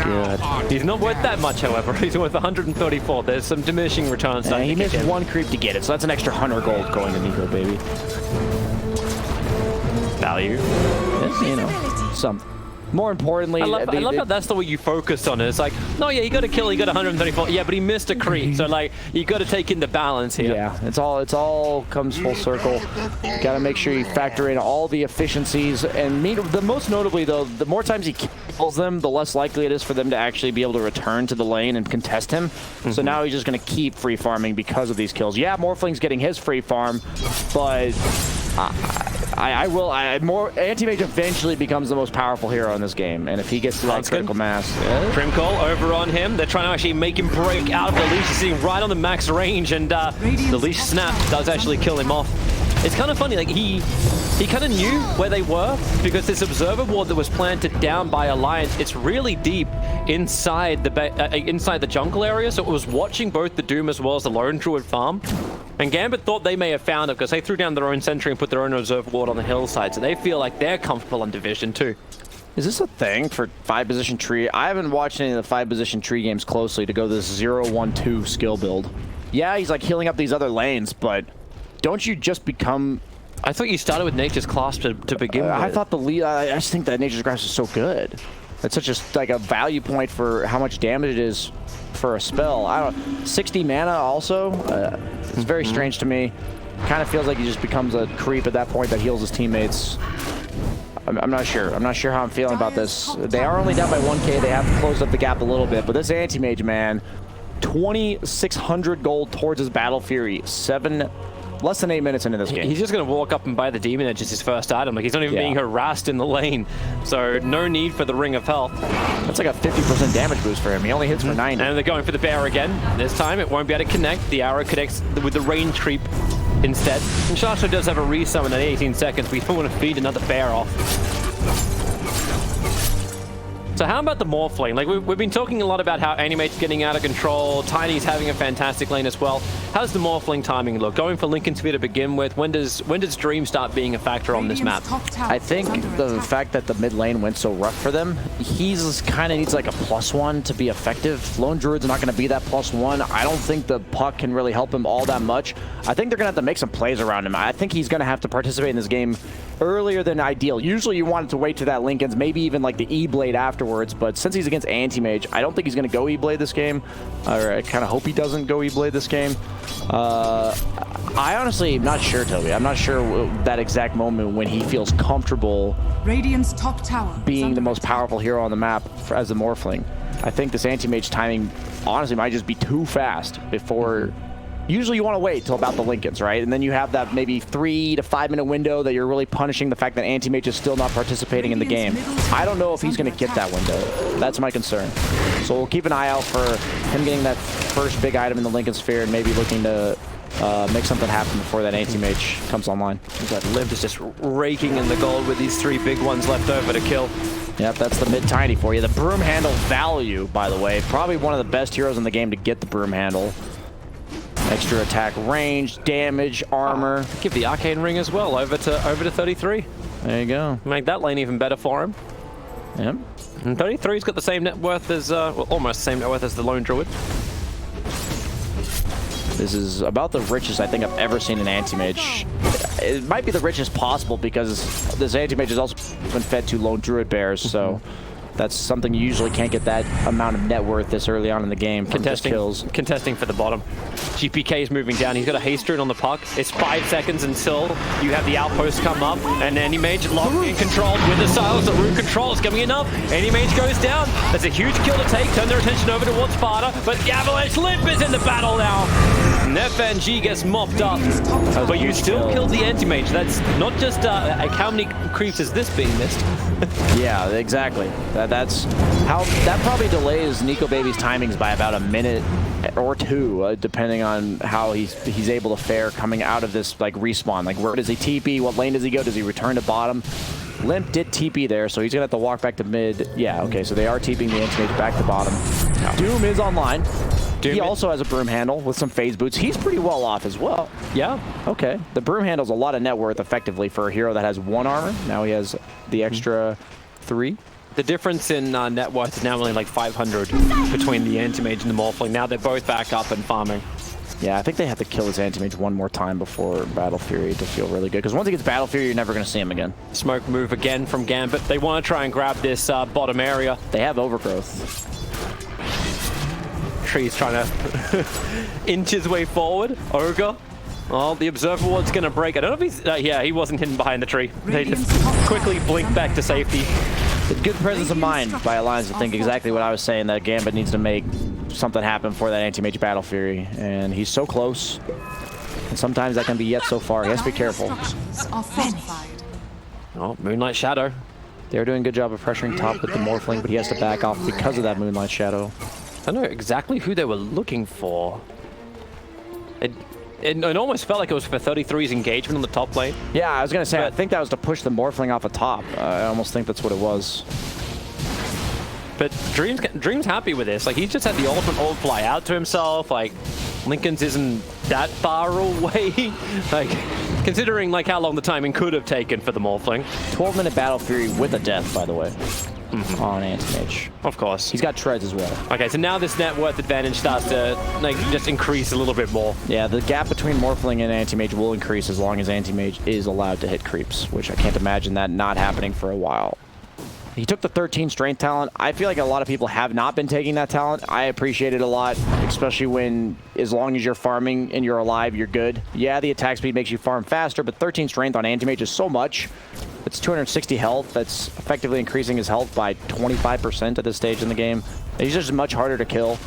Good. He's not worth that much, however. He's worth 134. There's some diminishing returns. And he missed 1 creep to get it, so that's an extra 100 gold going to Nico, baby. Value. You know, some. More importantly, I love how that's the way you focus on it. It's like, no, yeah, he got a kill, he got 134. Yeah, but he missed a creep. So like, you got to take in the balance here. Yeah, it's all comes full circle. Got to make sure you factor in all the efficiencies. And the most notably though, the more times he kills them, the less likely it is for them to actually be able to return to the lane and contest him. So now he's just going to keep free farming because of these kills. Yeah, Morphling's getting his free farm, but Anti-Mage eventually becomes the most powerful hero in this game, and if he gets to that critical mass. Trimcall over on him. They're trying to actually make him break out of the leash. He's sitting right on the max range, and the leash snap does actually kill him off. It's kind of funny, like he kind of knew where they were because this observer ward that was planted down by Alliance, it's really deep inside the jungle area, so it was watching both the Doom as well as the Lone Druid farm. And Gambit thought they may have found it because they threw down their own sentry and put their own observer ward on the hillside, so they feel like they're comfortable on Division 2. Is this a thing for 5-position tree? I haven't watched any of the 5-position tree games closely to go this 0-1-2 skill build. Yeah, he's like healing up these other lanes, but don't you just become... I thought you started with Nature's Clasp to begin with. I thought I just think that Nature's Grasp is so good. It's such a value point for how much damage it is for a spell. I don't 60 mana also. It's very strange to me. Kind of feels like he just becomes a creep at that point that heals his teammates. I'm not sure. I'm not sure how I'm feeling about this. They are only down by 1k. They have closed up the gap a little bit, but this anti-mage, man, 2,600 gold towards his Battle Fury. Less than 8 minutes into this game. He's just going to walk up and buy the Demon Edge as his first item. Like, he's not even being harassed in the lane. So, no need for the Ring of Health. That's like a 50% damage boost for him. He only hits for 90. And they're going for the bear again. This time, it won't be able to connect. The arrow connects with the range creep instead. And Shasha does have a resummon at 18 seconds. We don't want to feed another bear off. So how about the Morphling? Like, we've been talking a lot about how Animate's getting out of control, Tiny's having a fantastic lane as well. How's the Morphling timing look? Going for Lincoln Sphere to begin with, when does Dream start being a factor on this map? I think the fact that the mid lane went so rough for them, he's kind of needs like a +1 to be effective. Lone Druid's not going to be that +1. I don't think the Puck can really help him all that much. I think they're going to have to make some plays around him. I think he's going to have to participate in this game earlier than ideal. Usually you want to wait to that Lincoln's, maybe even like the E-Blade afterwards, but since he's against Anti-Mage, I don't think he's going to go E-Blade this game, or I kind of hope he doesn't go E-Blade this game. I honestly am not sure, Toby. I'm not sure that exact moment when he feels comfortable Radiant's top tower being the most powerful hero on the map as the Morphling. I think this Anti-Mage timing honestly might just be too fast before usually you want to wait till about the Lincolns, right? And then you have that maybe 3 to 5 minute window that you're really punishing the fact that Anti-Mage is still not participating in the game. I don't know if he's going to get that window. That's my concern. So we'll keep an eye out for him getting that first big item in the Lincoln Sphere and maybe looking to make something happen before that Anti-Mage comes online. That Limp is just raking in the gold with these 3 big ones left over to kill. Yep, that's the mid-tiny for you. The broom handle value, by the way. Probably one of the best heroes in the game to get the broom handle. Extra attack range, damage, armor. Give the arcane ring as well over to 33. There you go. Make that lane even better for him. Yep. And 33's got the same net worth as, well, almost the same net worth as the Lone Druid. This is about the richest I think I've ever seen an Anti-Mage. It might be the richest possible because this Anti-Mage has also been fed to Lone Druid bears, so that's something you usually can't get that amount of net worth this early on in the game from just kills. Contesting for the bottom. GPK is moving down. He's got a haste rune on the puck. It's 5 seconds until you have the outpost come up, and Anti-Mage locked in, controlled with the silence. The rune control is coming enough. Anti-Mage goes down. That's a huge kill to take. Turn their attention over towards Sparta, but the Avalanche Limp is in the battle now. And FNG gets mopped up, but you still killed the Anti-Mage. That's not just like how many creeps is this being missed? Yeah, exactly. That's how that probably delays Nico Baby's timings by about a minute or 2, depending on how he's able to fare coming out of this like respawn. Like, where does he TP? What lane does he go? Does he return to bottom? Limp did TP there, so he's gonna have to walk back to mid. Yeah, okay, so they are TPing the Anti-Mage back to bottom. Doom is online. He also has a broom handle with some phase boots. He's pretty well off as well. Yeah. Okay. The broom handle's a lot of net worth effectively for a hero that has 1 armor. Now he has the extra 3. The difference in net worth is now only like 500 between the Anti-Mage and the Morphling. Now they're both back up and farming. Yeah, I think they have to kill this Anti-Mage one more time before Battle Fury to feel really good. Because once he gets Battle Fury, you're never going to see him again. Smoke move again from Gambit. They want to try and grab this bottom area. They have Overgrowth. Tree's trying to inch his way forward. Ogre. Oh, the Observer Ward's going to break. I don't know if he's... yeah, he wasn't hidden behind the tree. They just quickly blink back to safety. It's good presence of mind by Alliance to think exactly what I was saying, that Gambit needs to make something happen for that Anti-Mage Battle Fury. And he's so close. And sometimes that can be yet so far. He has to be careful. Oh, Moonlight Shadow. They're doing a good job of pressuring top with the Morphling, but he has to back off because of that Moonlight Shadow. I don't know exactly who they were looking for. It almost felt like it was for 33's engagement on the top lane. Yeah, I was going to say, I think that was to push the Morphling off the top. I almost think that's what it was. But Dream's happy with this. Like, he's just had the ultimate ult fly out to himself. Like, Lincoln's isn't that far away. Like, considering like how long the timing could have taken for the Morphling. 12-minute Battle Fury with a death, by the way. On Anti-Mage. Of course. He's got treads as well. Okay, so now this net worth advantage starts to like just increase a little bit more. Yeah, the gap between Morphling and Anti-Mage will increase as long as Anti-Mage is allowed to hit creeps, which I can't imagine that not happening for a while. He took the 13 strength talent. I feel like a lot of people have not been taking that talent. I appreciate it a lot, especially when, as long as you're farming and you're alive, you're good. Yeah, the attack speed makes you farm faster, but 13 strength on Anti-Mage is so much. It's 260 health. That's effectively increasing his health by 25% at this stage in the game. He's just much harder to kill.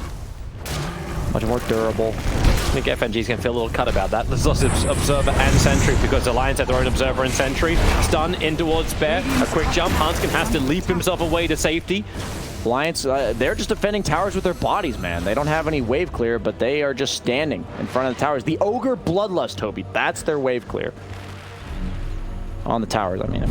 Much more durable. I think FNG's going to feel a little cut about that. There's also Observer and Sentry because Alliance have their own Observer and Sentry. Stun in towards Bear. A quick jump. Hanskin has to leap himself away to safety. Alliance, they're just defending towers with their bodies, man. They don't have any wave clear, but they are just standing in front of the towers. The Ogre Bloodlust, Toby. That's their wave clear. On the towers, I mean.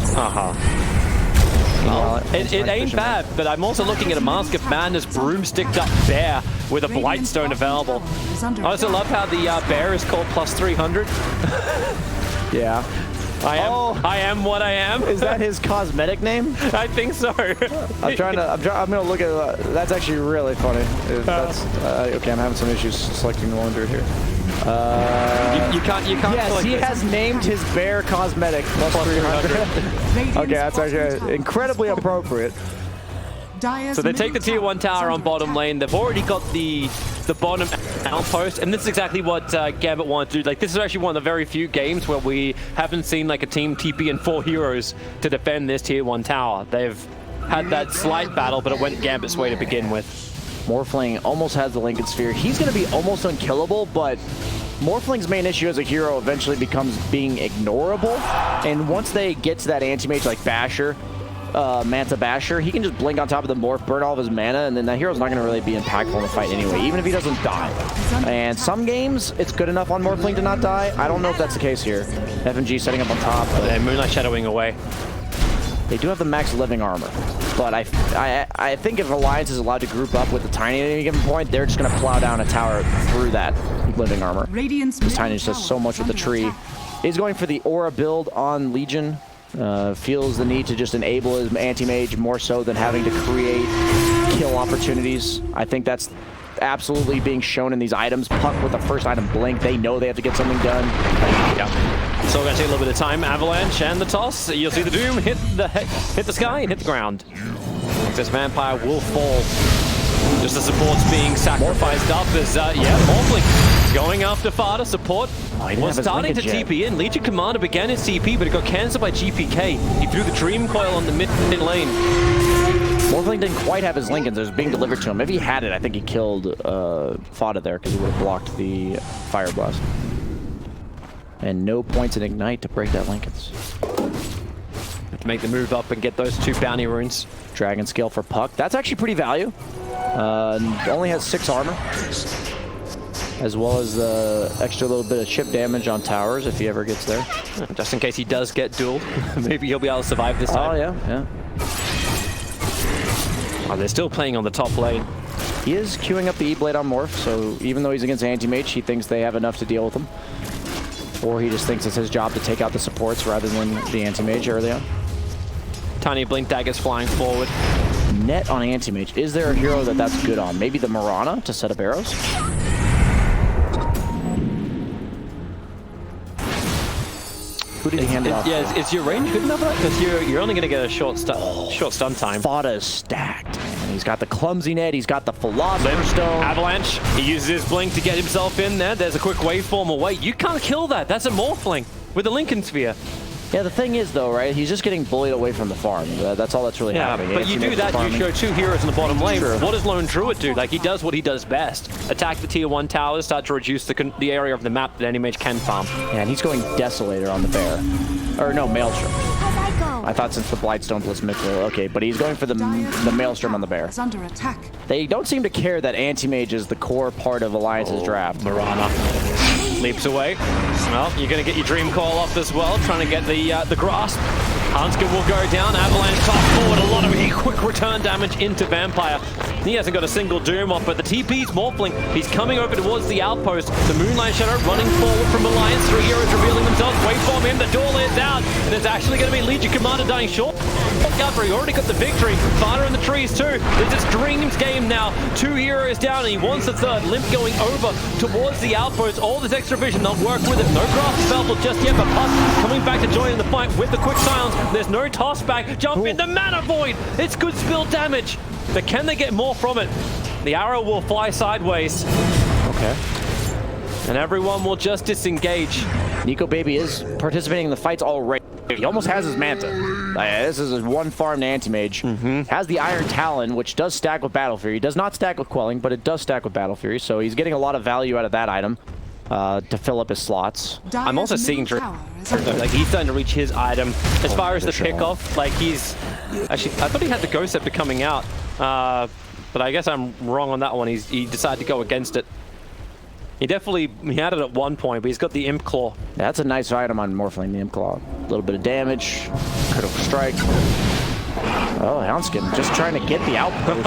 Well, it ain't bad, but I'm also looking at a Mask of Madness broomsticked up Bear with a Blightstone available. I also love how the Bear is called plus 300. Yeah. I am what I am. Is that his cosmetic name? I think so. I'm gonna look at that's actually really funny. That's okay, I'm having some issues selecting the Lone Druid here. You can't yes, he has named his bear cosmetic plus 300. Okay, that's actually incredibly appropriate. So they take the tier 1 tower on bottom lane. They've already got the bottom outpost, and this is exactly what Gambit wanted to do. Like, this is actually one of the very few games where we haven't seen like a team TP and 4 heroes to defend this tier 1 tower. They've had that slight battle, but it went Gambit's way to begin with. Morphling almost has the Lincoln Sphere. He's going to be almost unkillable, but Morphling's main issue as a hero eventually becomes being ignorable, and once they get to that anti-mage like Basher, Manta Basher, he can just blink on top of the morph, burn all of his mana, and then that hero's not going to really be impactful in the fight anyway, even if he doesn't die. And some games, it's good enough on Morphling to not die. I don't know if that's the case here. FNG setting up on top. They're Moonlight Shadowing away. They do have the max living armor, but I think if Alliance is allowed to group up with the Tiny at any given point, they're just going to plow down a tower through that living armor. Because Tiny just does so much with the tree. He's going for the Aura build on Legion. Feels the need to just enable his anti-mage more so than having to create kill opportunities. I think that's absolutely being shown in these items. Puck with the first item blink, they know they have to get something done. Yeah. So gonna take a little bit of time. Avalanche and the toss. You'll see the Doom hit the sky and hit the ground. This Vampire will fall. Just the support's being sacrificed up as, Morphling going after Fada. Support was starting to TP in. Legion Commander began his TP, but it got cancelled by GPK. He threw the Dream Coil on the mid lane. Morphling didn't quite have his Lincolns. It was being delivered to him. If he had it, I think he killed Fada there because he would have blocked the Fire Blast. And no points in Ignite to break that Lincolns. Have to make the move up and get those 2 bounty runes. Dragon Scale for Puck. That's actually pretty value. Only has 6 armor. As well as the extra little bit of chip damage on towers if he ever gets there. Just in case he does get dueled. Maybe he'll be able to survive this time. Oh, yeah. Oh, they're still playing on the top lane. He is queuing up the E-Blade on Morph, so even though he's against Anti-Mage, he thinks they have enough to deal with him. Or he just thinks it's his job to take out the supports rather than the Anti-Mage early on. Tiny Blink Daggers flying forward. Net on Anti-Mage. Is there a hero that's good on? Maybe the Mirana to set up arrows? Who did he hand it off? Yeah, is your range good enough for that? Because you're only going to get a short stun time. Fada is stacked. And he's got the Clumsy Net, he's got the Philosopher's Stone. Avalanche, he uses his blink to get himself in there. There's a quick waveform away. You can't kill that. That's a Morphling with a Lincoln Sphere. Yeah, the thing is, though, right, he's just getting bullied away from the farm. That's all that's really happening. But you do that, you show 2 heroes in the bottom lane. True. What does Lone Druid do? Like, he does what he does best. Attack the tier 1 towers, start to reduce the area of the map that any mage can farm. Yeah, and he's going Desolator on the bear. Or no, Maelstrom. I thought since the Blightstone plus Mithril, okay, but he's going for the Maelstrom on the bear. Under attack. They don't seem to care that Anti-Mage is the core part of Alliance's draft. Mirana leaps away. Well, you're going to get your Dream Coil off as well, trying to get the grasp. Hanskin will go down. Avalanche top forward. A lot of quick return damage into Vampire. He hasn't got a single Doom off, but the TP's Morphling. He's coming over towards the outpost. The Moonlight Shadow running forward from Alliance. 3 heroes revealing themselves. Wait for him. The door is out. And it's actually going to be Legion Commander dying short. He already got the victory. Fada in the trees too. This is Dream's game now. 2 heroes down, and he wants the 3rd. Limp going over towards the outpost. All this extra vision, they'll work with it. No grasp spell just yet, but Puck coming back to join in the fight with the quick silence. There's no toss back. Jump in the Mana Void. It's good spill damage. But can they get more from it? The arrow will fly sideways. Okay. And everyone will just disengage. Nico Baby is participating in the fights already. He almost has his Manta. This is his 1 farm to Anti-Mage. Has the Iron Talon, which does stack with Battle Fury. Does not stack with Quelling, but it does stack with Battle Fury. So he's getting a lot of value out of that item to fill up his slots. I'm also seeing like he's starting to reach his item. As far as the pickoff, like he's actually, I thought he had the Ghost Scepter coming out, but I guess I'm wrong on that one. He decided to go against it. He had it at one point, but he's got the Imp Claw. Yeah, that's a nice item on Morphling, the Imp Claw. A little bit of damage, critical strike. Oh, Houndskin just trying to get the outpost.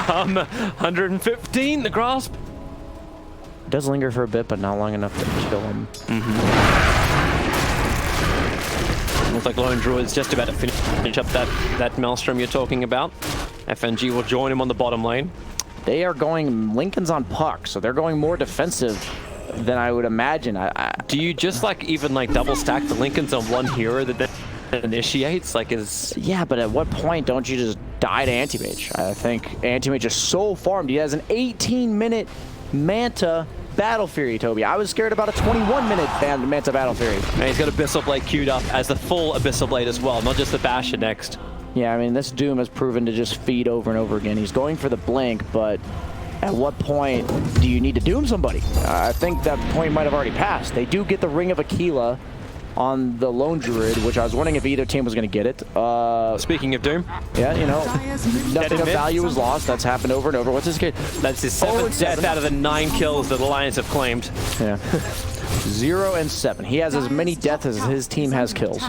115, the grasp. It does linger for a bit, but not long enough to kill him. Looks like Lone Druid's just about to finish up that Maelstrom you're talking about. FNG will join him on the bottom lane. They are going Lincolns on Puck, so they're going more defensive than I would imagine. Do you just even double stack the Lincolns on one hero that initiates? Yeah, but at what point don't you just die to Anti-Mage? I think Anti-Mage is so farmed. He has an 18-minute Manta Battle Fury, Toby. I was scared about a 21-minute Manta Battle Fury. And he's got Abyssal Blade queued up as the full Abyssal Blade as well, not just the Basher next. Yeah, I mean, this Doom has proven to just feed over and over again. He's going for the blink, but at what point do you need to doom somebody? I think that point might have already passed. They do get the Ring of Aquila on the Lone Druid, which I was wondering if either team was going to get it. Speaking of Doom. Yeah, you know, nothing of value was lost. That's happened over and over. What's his kid? That's his 7th death out of the 9 kills that Alliance have claimed. Yeah. 0 and 7. He has as many deaths as his team has kills.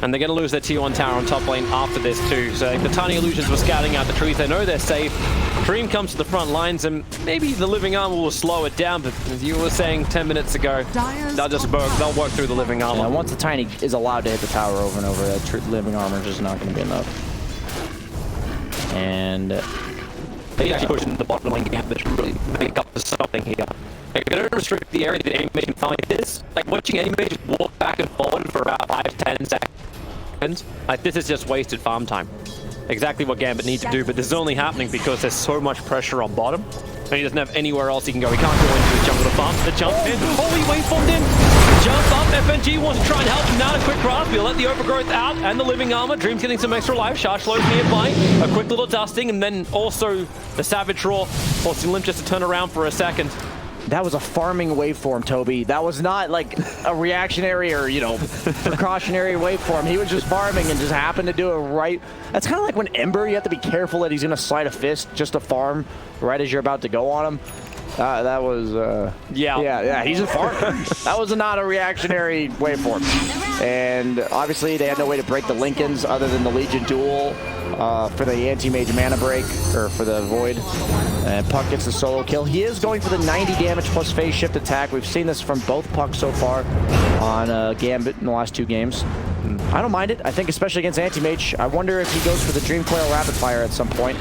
And they're going to lose their T1 tower on top lane after this too. So the Tiny Illusions were scouting out the trees. They know they're safe. Dream comes to the front lines, and maybe the Living Armor will slow it down. But as you were saying 10 minutes ago, they'll work through the Living Armor. Yeah, once the Tiny is allowed to hit the tower over and over, that Living Armor is just not going to be enough. And they actually pushing the bottom lane Gambit to really make up for something here. They're going to restrict the area that Animage can find this. Like watching Animage walk back and forward for about 5-10 seconds. Like this is just wasted farm time. Exactly what Gambit needs to do, but this is only happening because there's so much pressure on bottom. And he doesn't have anywhere else he can go. He can't go into his jungle to farm. The jump in. Oh, he waveformed in. Jump up. FNG wants to try and help him out. A quick grasp. He'll let the overgrowth out and the Living Armor. Dream's getting some extra life. Sharslow's nearby. A quick little dusting, and then also the Savage Roar forcing Limp just to turn around for a second. that was a farming waveform, Toby. That was not like a reactionary or, you know, precautionary waveform. He was just farming and just happened to do it right. That's kind of like when Ember, you have to be careful that he's going to slide a fist just to farm right as you're about to go on him. That was, yeah, he's a farmer. That was not a reactionary waveform. And obviously they had no way to break the Lincolns other than the Legion duel for the anti-mage mana break, or for the void. And Puck gets the solo kill. He is going for the 90 damage plus phase shift attack. We've seen this from both Pucks so far on Gambit in the last 2 games. I don't mind it. I think especially against anti-mage, I wonder if he goes for the Dream Coil Rapid Fire at some point.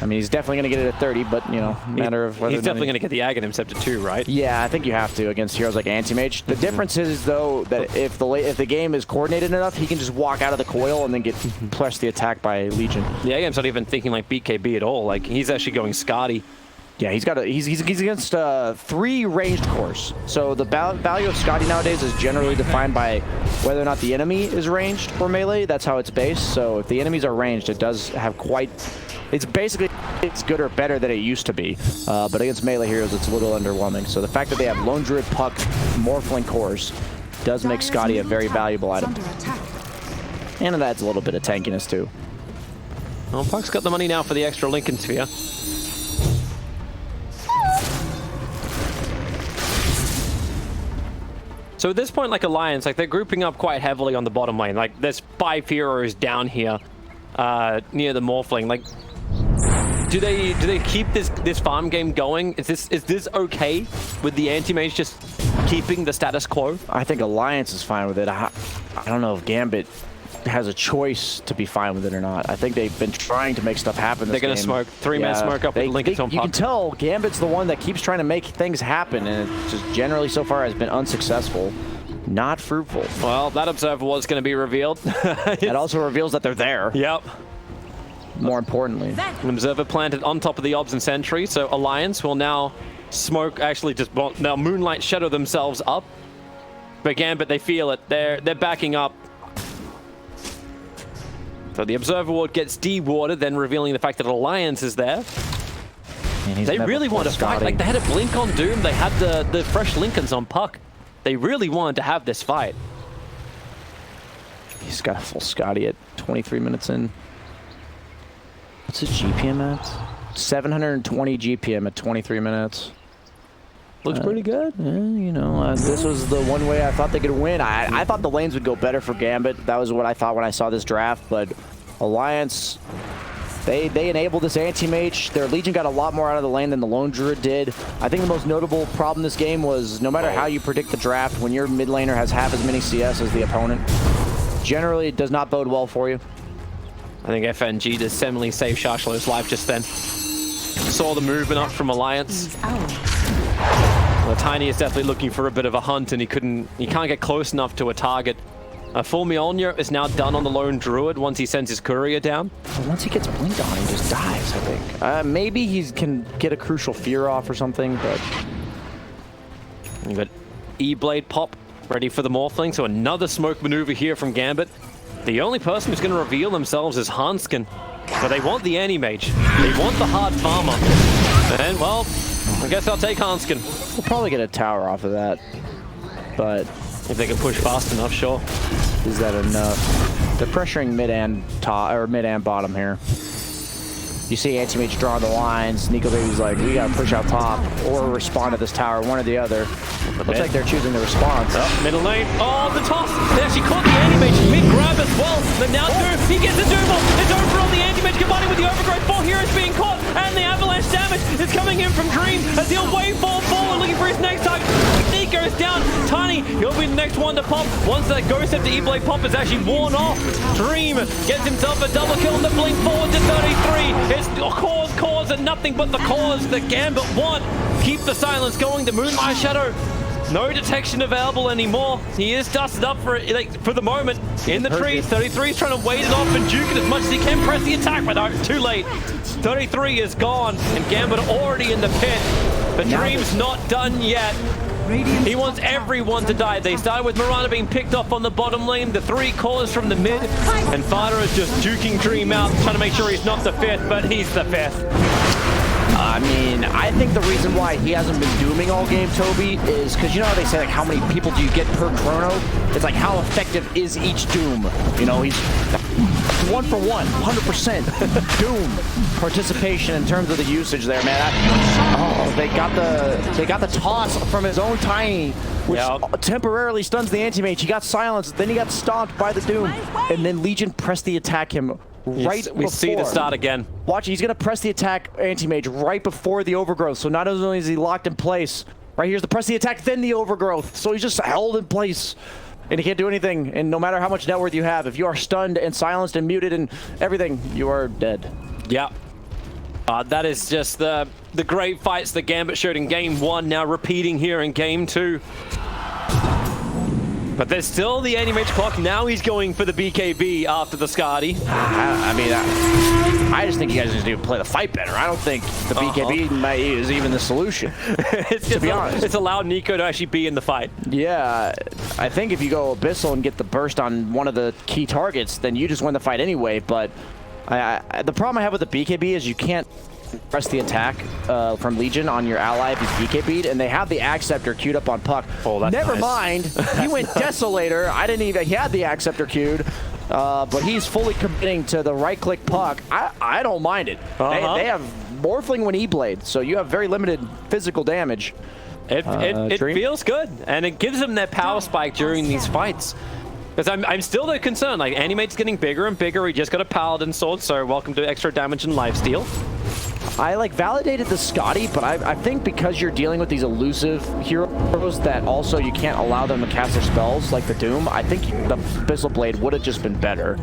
I mean, he's definitely going to get it at 30, but, you know, matter of whether... He's definitely going to get the Aghanim Scepter too, right? Yeah, I think you have to against heroes like Anti-Mage. The difference is, though, that if the game is coordinated enough, he can just walk out of the coil and then get press the attack by Legion. The Aghanim's not even thinking like BKB at all. Like, he's actually going Skadi. Yeah, he's against 3 ranged cores. So the value of Skadi nowadays is generally defined by whether or not the enemy is ranged or melee. That's how it's based. So if the enemies are ranged, it does have quite... It's good or better than it used to be, but against melee heroes, it's a little underwhelming. So the fact that they have Lone Druid, Puck, Morphling cores does make Skadi a very valuable item. And it adds a little bit of tankiness too. Well, Puck's got the money now for the extra Lincoln Sphere. So at this point, like Alliance, like they're grouping up quite heavily on the bottom lane. Like there's 5 heroes down here near the Morphling. Like, do they keep this farm game going? Is this okay with the anti-mage just keeping the status quo? I think Alliance is fine with it. I don't know if Gambit has a choice to be fine with it or not. I think they've been trying to make stuff happen this game. They're going to smoke 3-man smoke up with Lincoln's on Puck. You can tell Gambit's the one that keeps trying to make things happen, and it just generally so far has been unsuccessful. Not fruitful. Well, that observer was going to be revealed. It also reveals that they're there. Yep. More importantly. An observer planted on top of the Obs and Sentry, so Alliance will now smoke, actually just now Moonlight Shadow themselves up. But Gambit, they feel it. They're backing up. So the Observer Ward gets de-warded, then revealing the fact that Alliance is there. They really want to fight. Like, they had a blink on Doom. They had the fresh Lincolns on Puck. They really wanted to have this fight. He's got a full Scotty at 23 minutes in. What's his GPM at? 720 GPM at 23 minutes. Looks pretty good. Yeah, you know, this was the one way I thought they could win. I thought the lanes would go better for Gambit. That was what I thought when I saw this draft. But Alliance, they enabled this anti-mage. Their Legion got a lot more out of the lane than the Lone Druid did. I think the most notable problem this game was no matter how you predict the draft, when your mid laner has half as many CS as the opponent, generally it does not bode well for you. I think FNG just seemingly saved Sharslow's life just then. Saw the movement up from Alliance. Well, Tiny is definitely looking for a bit of a hunt, and he can't get close enough to a target. Full Mjolnir is now done on the Lone Druid once he sends his courier down. But once he gets blinked on, he just dies, I think. Maybe he can get a crucial fear off or something, but... You've got E-Blade pop ready for the Morphling, so another smoke maneuver here from Gambit. The only person who's going to reveal themselves is Hanskin. But they want the anti-mage. They want the hard farmer. And, well, I guess I'll take Hanskin. We'll probably get a tower off of that, but... If they can push fast enough, sure. Is that enough? They're pressuring mid and top, or mid and bottom here. You see Anti-Mage drawing the lines. Nico Baby's like, we gotta push out top or respond to this tower, one or the other. Looks like they're choosing the response. Middle lane. Oh, the toss. They actually caught the Anti-Mage mid-grab as well. But now Doom, he gets the Doom off. It's over on the Anti-Mage combining with the Overgrowth. 4 heroes being caught, and the avalanche damage is coming in from Dream as he'll wavefall forward, looking for his next target. He goes down. Tiny, he'll be the next one to pop. Once that Ghost after E-Blade pop is actually worn off, Dream gets himself a double kill and the blink forward to 33. It's cause and nothing but the cause. The Gambit want. Keep the silence going. The Moonlight Shadow. No detection available anymore. He is dusted up for the moment in the trees. 33 is trying to wait it off and juke it as much as he can. Press the attack, but no, too late. 33 is gone, and Gambit already in the pit. The Dream's not done yet. He wants everyone to die. They started with Mirana being picked off on the bottom lane, the 3 callers from the mid, and Fighter is just juking Dream out, trying to make sure he's not the 5th, but he's the 5th. I mean, I think the reason why he hasn't been dooming all game, Toby, is because you know how they say, like, how many people do you get per chrono? It's like, how effective is each doom? You know, he's 1 for 1, 100% doom participation in terms of the usage there, man. They got the toss from his own Tiny, which temporarily stuns the Anti-Mage. He got silenced, then he got stomped by the Doom, and then Legion pressed the attack him right before. We see the start again. Watch, he's gonna press the attack Anti-Mage right before the Overgrowth. So not only is he locked in place, right here's the press the attack, then the Overgrowth. So he's just held in place. And he can't do anything. And no matter how much net worth you have, if you are stunned and silenced and muted and everything, you are dead. Yeah. That is just the great fights that Gambit showed in Game 1, now repeating here in Game 2. But there's still the Anti-Mage clock. Now he's going for the BKB after the Skadi. I mean, I just think you guys just need to play the fight better. I don't think the BKB is even the solution, to be honest. It's allowed Nico to actually be in the fight. Yeah, I think if you go Abyssal and get the burst on one of the key targets, then you just win the fight anyway. But the problem I have with the BKB is you can't press the attack from Legion on your ally if he's BKB'd, and they have the Acceptor queued up on Puck. Oh, that's Never nice. Mind, he went Desolator. I didn't even, he had the Acceptor queued, but he's fully committing to the right-click Puck. I don't mind it. They have Morphling when E-Blade, so you have very limited physical damage. It feels good, and it gives them that power spike during these fights. Because I'm still concerned, like, Anti-Mage's getting bigger and bigger. He just got a Paladin sword, so welcome to extra damage and lifesteal. I validated the Skadi, but I think because you're dealing with these elusive heroes that also you can't allow them to cast their spells, like the Doom, I think the Abyssal Blade would have just been better,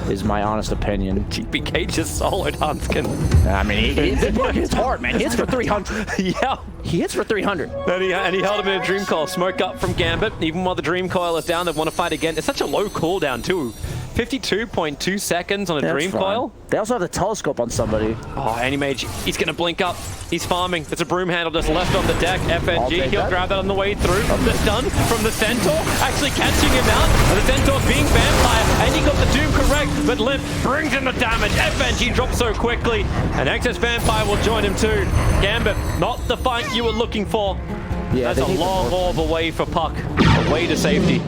is my honest opinion. GPK just soloed Hanskin. I mean, it's hard, man. He hits for 300. Yeah. He hits for 300. And he held him in a Dream Coil. Smoke up from Gambit. Even while the Dream Coil is down, they want to fight again. It's such a low cooldown, too. 52.2 seconds on a Dream Coil. They also have the telescope on somebody. Oh, Anti-Mage, he's going to blink up. He's farming. There's a broom handle just left on the deck. FNG, he'll grab that on the way through. The stun from the Centaur, actually catching him out. And the Centaur's being Vampire, and he got the Doom correct, but Limp brings in the damage. FNG drops so quickly, and Excess Vampire will join him too. Gambit, not the fight you were looking for. Yeah, that's a long orb away for Puck, away to safety.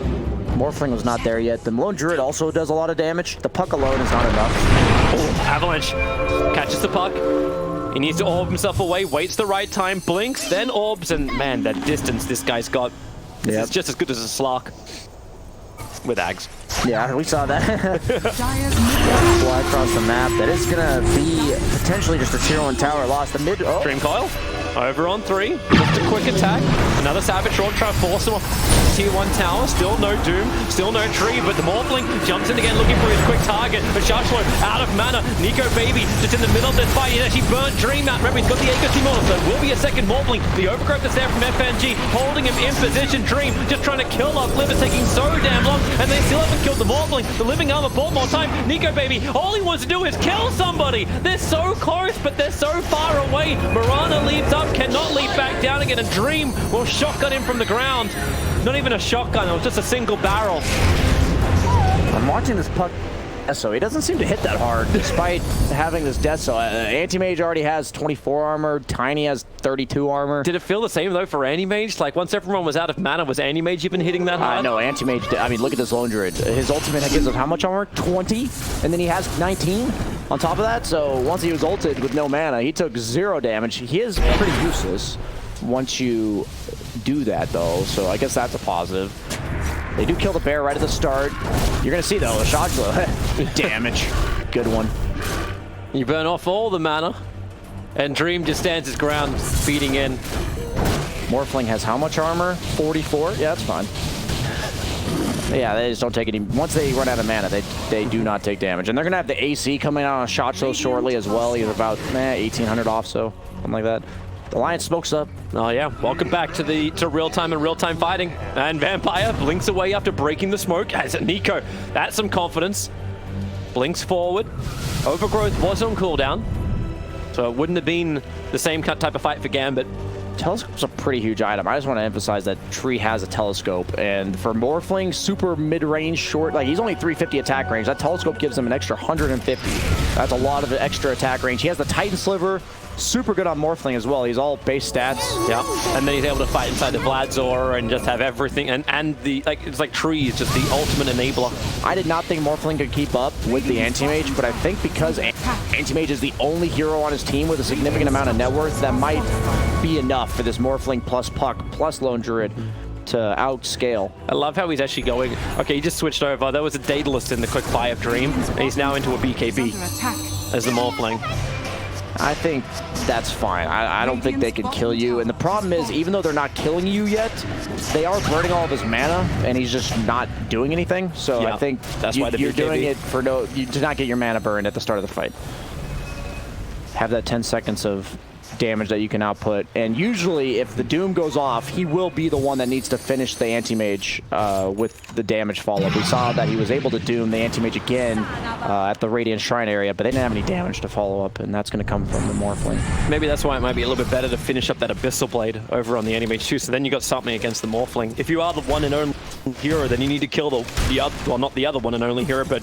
Morphling was not there yet. The Malone Druid also does a lot of damage. The Puck alone is not enough. Oh, Avalanche catches the Puck. He needs to orb himself away, waits the right time, blinks, then orbs, and man, that distance this guy's got. This is just as good as a Slark with Ags. Yeah, we saw that. Fly across the map. That is gonna be potentially just a tier 1 tower loss. The mid Dream Coil over on 3. Just a quick attack. Another Savage Roar try to force him off tier 1 tower. Still no Doom, still no tree, but the Morphling jumps in again looking for his quick target. But Shashlo out of mana. Nico Baby just in the middle of this fight. He actually burnt Dream out. Remember, he's got the Eco Team on, so there will be a second Morphling. The Overgrowth is there from FNG, holding him in position. Dream just trying to kill off Liv. It's taking so damn long, and they still haven't killed the Morphling. The Living Armor bought more time. Nico Baby, all he wants to do is kill somebody. They're so close, but they're so far away. Mirana leaps up, cannot leap back down again, and Dream will shotgun him from the ground. Not even a shotgun, it was just a single barrel. I'm watching this Puck So he doesn't seem to hit that hard, despite having this death cell. Anti-Mage already has 24 armor. Tiny has 32 armor. Did it feel the same, though, for Anti-Mage? Like, once everyone was out of mana, was Anti-Mage even hitting that hard? No, Anti-Mage, I mean, look at this Lone Druid. His ultimate gives us how much armor? 20? And then he has 19 on top of that. So once he was ulted with no mana, he took 0 damage. He is pretty useless once you do that, though. So I guess that's a positive. They do kill the bear right at the start. You're going to see, though, a shot glow. Damage. Good one. You burn off all the mana, and Dream just stands his ground, beating in. Morphling has how much armor? 44? Yeah, that's fine. Yeah, they just don't take any. Once they run out of mana, they do not take damage. And they're going to have the AC coming out on a shot show shortly as well. He's about 1,800 off, so something like that. The Alliance smokes up. Oh yeah, welcome back to real-time and real-time fighting. And Vampire blinks away after breaking the smoke as Nico. That's some confidence. Blinks forward. Overgrowth was on cooldown, so it wouldn't have been the same type of fight for Gambit. Telescope's a pretty huge item. I just want to emphasize that Tree has a telescope, and for Morphling, super mid-range, short, like he's only 350 attack range. That telescope gives him an extra 150. That's a lot of extra attack range. He has the Titan Sliver, super good on Morphling as well. He's all base stats. Yeah, and then he's able to fight inside the Vladzor and just have everything, and the it's like Tree is just the ultimate enabler. I did not think Morphling could keep up with the Anti-Mage, but I think because Anti-Mage is the only hero on his team with a significant amount of net worth, that might be enough for this Morphling plus Puck plus Lone Druid to outscale. I love how he's actually going. Okay, he just switched over. There was a Daedalus in the quick fire of Dream, and he's now into a BKB as the Morphling. I think that's fine. I don't think they could kill you. And the problem is, even though they're not killing you yet, they are burning all of his mana, and he's just not doing anything. So yeah, I think that's why you're doing it for you to not get your mana burned at the start of the fight. Have that 10 seconds of damage that you can output, and usually if the Doom goes off, he will be the one that needs to finish the Anti-Mage with the damage follow-up. We saw that he was able to Doom the Anti-Mage again at the Radiant Shrine area, but they didn't have any damage to follow up, and that's going to come from the Morphling. Maybe that's why it might be a little bit better to finish up that Abyssal Blade over on the Anti-Mage too, so then you got something against the Morphling. If you are the one and only hero, then you need to kill the other, well, not the other one and only hero, but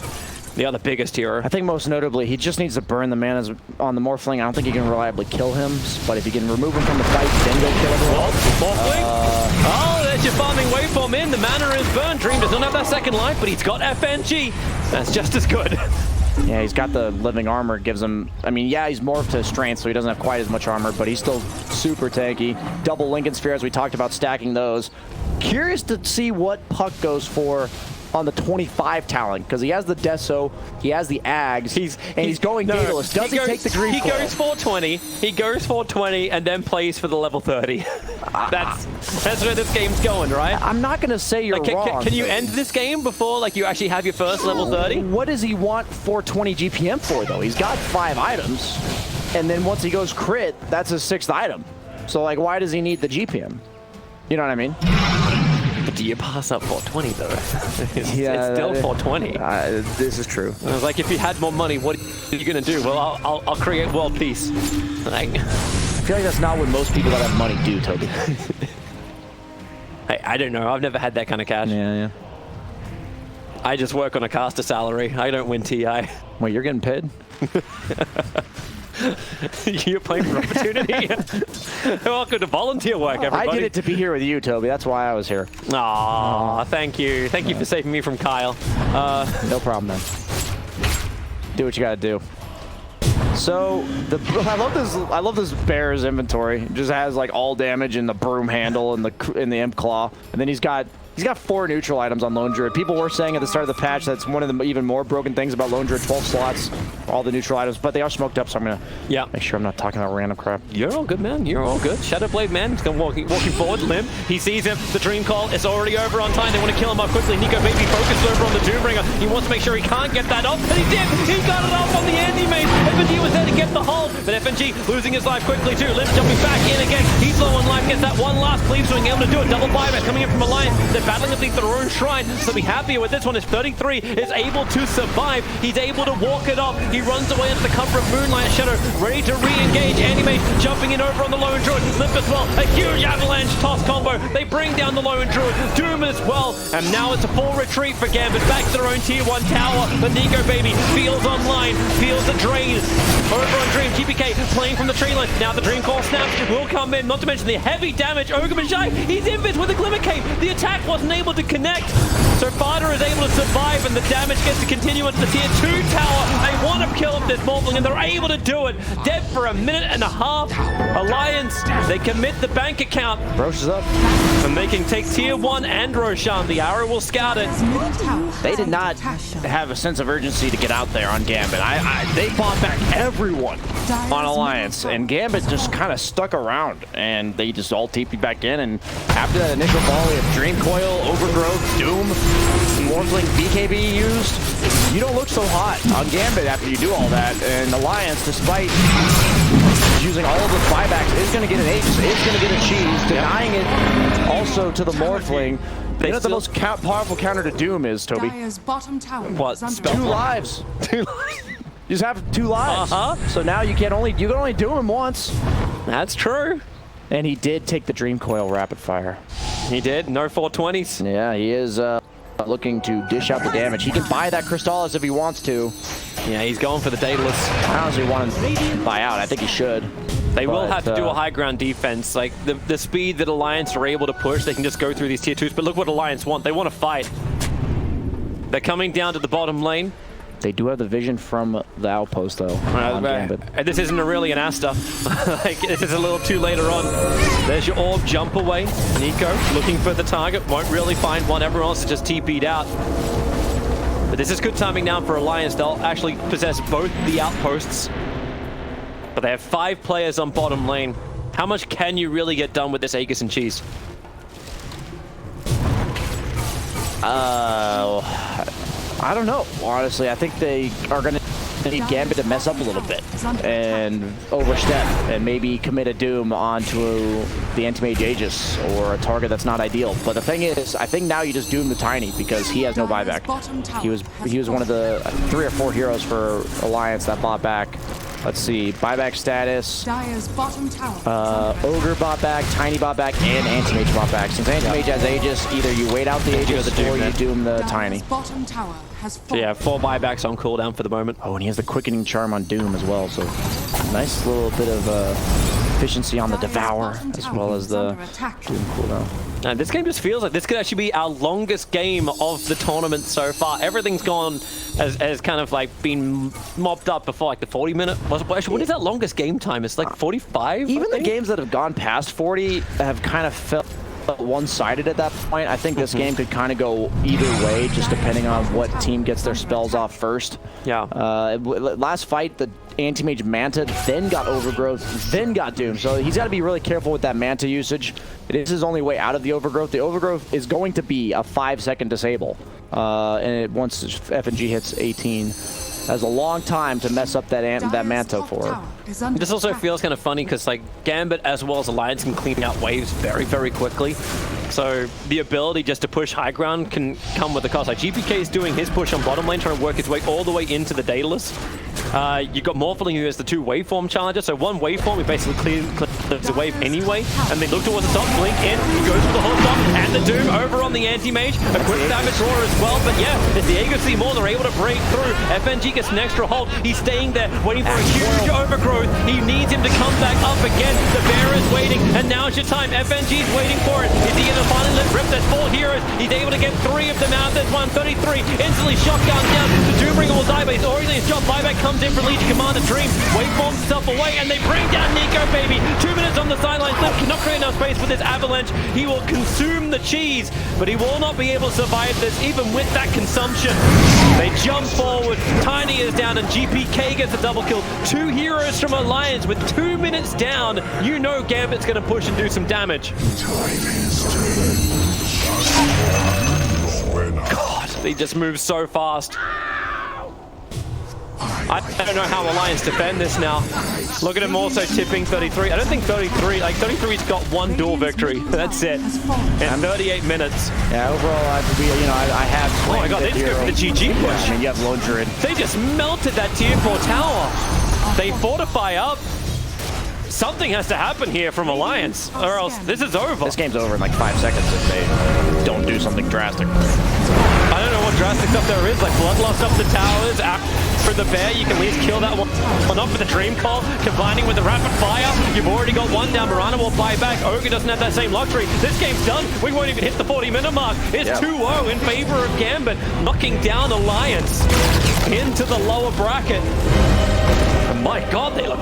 the other biggest hero. I think most notably, he just needs to burn the mana on the Morphling. I don't think he can reliably kill him, but if he can remove him from the fight, then go kill everyone. Morphling? Oh, there's your farming waveform in. The mana is burned. Dream does not have that second life, but he's got FNG. That's just as good. Yeah, he's got the living armor. Gives him, I mean, yeah, he's morphed to strength, so he doesn't have quite as much armor, but he's still super tanky. Double Lincoln Sphere, as we talked about, stacking those. Curious to see what Puck goes for on the 25 talent, because he has the Deso, he has the Ags, he's going Daedalus. Does he take the Grief Coil? He goes 420, he goes 420, and then plays for the level 30. That's where this game's going, right? I'm not going to say you're wrong. Can you end this game before you actually have your first level 30? What does he want 420 GPM for, though? He's got 5 items, and then once he goes crit, that's his 6th item. So, like, why does he need the GPM? You know what I mean? But do you pass up 420 though? It's still 420. This is true. I was like, if you had more money, what are you gonna do? Well, I'll create world peace. Like, I feel like that's not what most people that have money do, Toby. Hey, I don't know. I've never had that kind of cash. Yeah. I just work on a caster salary. I don't win TI. Wait, you're getting paid? You're playing for opportunity. Welcome to volunteer work, everybody. I did it to be here with you, Toby. That's why I was here. Aw, thank you. Thank you for saving me from Kyle. No problem, man. Do what you gotta do. So I love this Bear's inventory. It just has like all damage in the broom handle and the imp claw, and then he's got 4 neutral items on Lone Druid. People were saying at the start of the patch that's one of the even more broken things about Lone Druid, 12 slots, all the neutral items, but they are smoked up, so I'm going to make sure I'm not talking about random crap. You're all good, man. You're all good. Shadowblade, man, he's walking forward, limp. He sees him. The Dream Call is already over on time. They want to kill him off quickly. Nico Baby focused over on the Doombringer. He wants to make sure he can't get that off, and he did. He got it off on the Anti-Mage. FNG was there to get the hold, but FNG losing his life quickly too. Limp jumping back in again. He's low on life, gets that one last cleave swing, able to do it. Double buyback coming in from Alliance. They're battling underneath their own shrine, so be happier with this one. As 33 is able to survive. He's able to walk it off. He He runs away under the cover of Moonlight Shadow, ready to re-engage. Animate jumping in over on the Lone Druid. Limp as well. A huge avalanche toss combo. They bring down the Lone Druid. Doom as well. And now it's a full retreat for Gambit. Back to their own tier 1 tower. The Nico baby feels online. Feels the drain. Over on Dream. GPK playing from the tree line. Now the Dream Core snap will come in. Not to mention the heavy damage. Ogre Magi. He's invis with a Glimmer Cape. The attack wasn't able to connect. So Farder is able to survive and the damage gets to continue into the tier 2 tower. They want to kill this Morphling and they're able to do it. Dead for a minute and a half. Alliance, they commit the bank account. Roche is up. And they can take tier 1 and Roshan. The arrow will scout it. They did not have a sense of urgency to get out there on Gambit. They fought back everyone on Alliance, and Gambit just kind of stuck around, and they just all TP'd back in, and after that initial volley of Dream Coil, Overgrowth, Doom, Morphling, BKB used, you don't look so hot on Gambit after you do all that, and Alliance, despite using all of the buybacks, is going to get an Ace, is going to get a cheese, denying it also to the Morphling. You know what the most powerful counter to Doom is, Toby? What? 2 lives. 2 lives. You just have 2 lives. So now you can only do him once. That's true. And he did take the Dream Coil rapid fire. He did. No 420s. Yeah, he is looking to dish out the damage. He can buy that Crystallis if he wants to. Yeah, he's going for the Daedalus. I honestly want him to buy out. I think he should. They will have to do a high ground defense. Like the speed that Alliance are able to push, they can just go through these tier 2s. But look what Alliance want. They want to fight. They're coming down to the bottom lane. They do have the vision from the outpost, though. This isn't really an Asta. Like, this is a little too later on. There's your orb jump away. Nico looking for the target. Won't really find one. Everyone else is just TP'd out. But this is good timing now for Alliance. They'll actually possess both the outposts. But they have 5 players on bottom lane. How much can you really get done with this Aegis and Cheese? I don't know, honestly. I think they are going to need Gambit to mess up a little bit and overstep and maybe commit a Doom onto the Anti-Mage Aegis or a target that's not ideal. But the thing is, I think now you just Doom the Tiny because he has no buyback. He was one of the 3 or 4 heroes for Alliance that bought back. Let's see, buyback status. Ogre bought back, Tiny bought back, and Anti-Mage bought back. Since Anti-Mage has Aegis, either you wait out the Aegis or you Doom the Tiny. So yeah, 4 buybacks on cooldown for the moment. Oh, and he has the Quickening Charm on Doom as well, so nice little bit of efficiency on the Devour as well as the Doom cooldown. And this game just feels like this could actually be our longest game of the tournament so far. Everything's gone as kind of like been mopped up before like the 40-minute. Actually, what is that longest game time? It's like 45? Even the games that have gone past 40 have kind of felt one-sided at that point. I think this game could kind of go either way, just depending on what team gets their spells off first. Yeah. Last fight, the Anti-Mage Manta, then got Overgrowth, then got Doom. So he's got to be really careful with that Manta usage. It is his only way out of the Overgrowth. The Overgrowth is going to be a 5-second disable. And once FNG hits 18, that's a long time to mess up that Manta for. This also feels kind of funny because like Gambit as well as Alliance can clean out waves very, very quickly. So the ability just to push high ground can come with a cost. Like GPK is doing his push on bottom lane, trying to work his way all the way into the Daedalus. You've got Morphling who has the 2 waveform challenges. So one waveform, he basically clears the wave anyway. And they look towards the top, Blink in, he goes for the hot stop, and the Doom over on the Anti-Mage. A quick damage roar as well, but yeah, it's the Aegis more, they're able to break through. FNG gets an extra hold. He's staying there, waiting for a huge Overgrowth. He needs him to come back up again. The Bear is waiting, and now's your time. FNG's waiting for it. Is he going to finally let rip? There's 4 heroes. He's able to get 3 of them out. There's 133. Instantly shotgun down. The Doombringer will die, but he's already his job. Buyback comes in for Legion Commander Dream. Waveforms himself away, and they bring down Nico, baby. 2 minutes on the sidelines. Limp cannot create enough space with this avalanche. He will consume the cheese, but he will not be able to survive this, even with that consumption. They jump forward. Tiny is down, and GPK gets a double kill. 2 heroes from Alliance with 2 minutes down. You know Gambit's going to push and do some damage. God, they just move so fast. I don't know how Alliance defend this now. Look at him also tipping 33. I don't think 33's got one duel victory. That's it. In 38 minutes. Yeah, overall, I have. Oh my god, they just go for the GG push. Yeah, I mean, you have Launcher in. They just melted that tier 4 tower. They fortify up. Something has to happen here from Alliance, or else this is over. This game's over in like 5 seconds if they don't do something drastic. I don't know what drastic stuff there is, like Bloodlust up the towers, for the bear, you can at least kill that one off with the Dream Call, combining with the Rapid Fire. You've already got one down, Mirana will buy back. Ogre doesn't have that same luxury. This game's done. We won't even hit the 40-minute mark. It's 2-0 in favor of Gambit, knocking down Alliance into the lower bracket. And my god, they look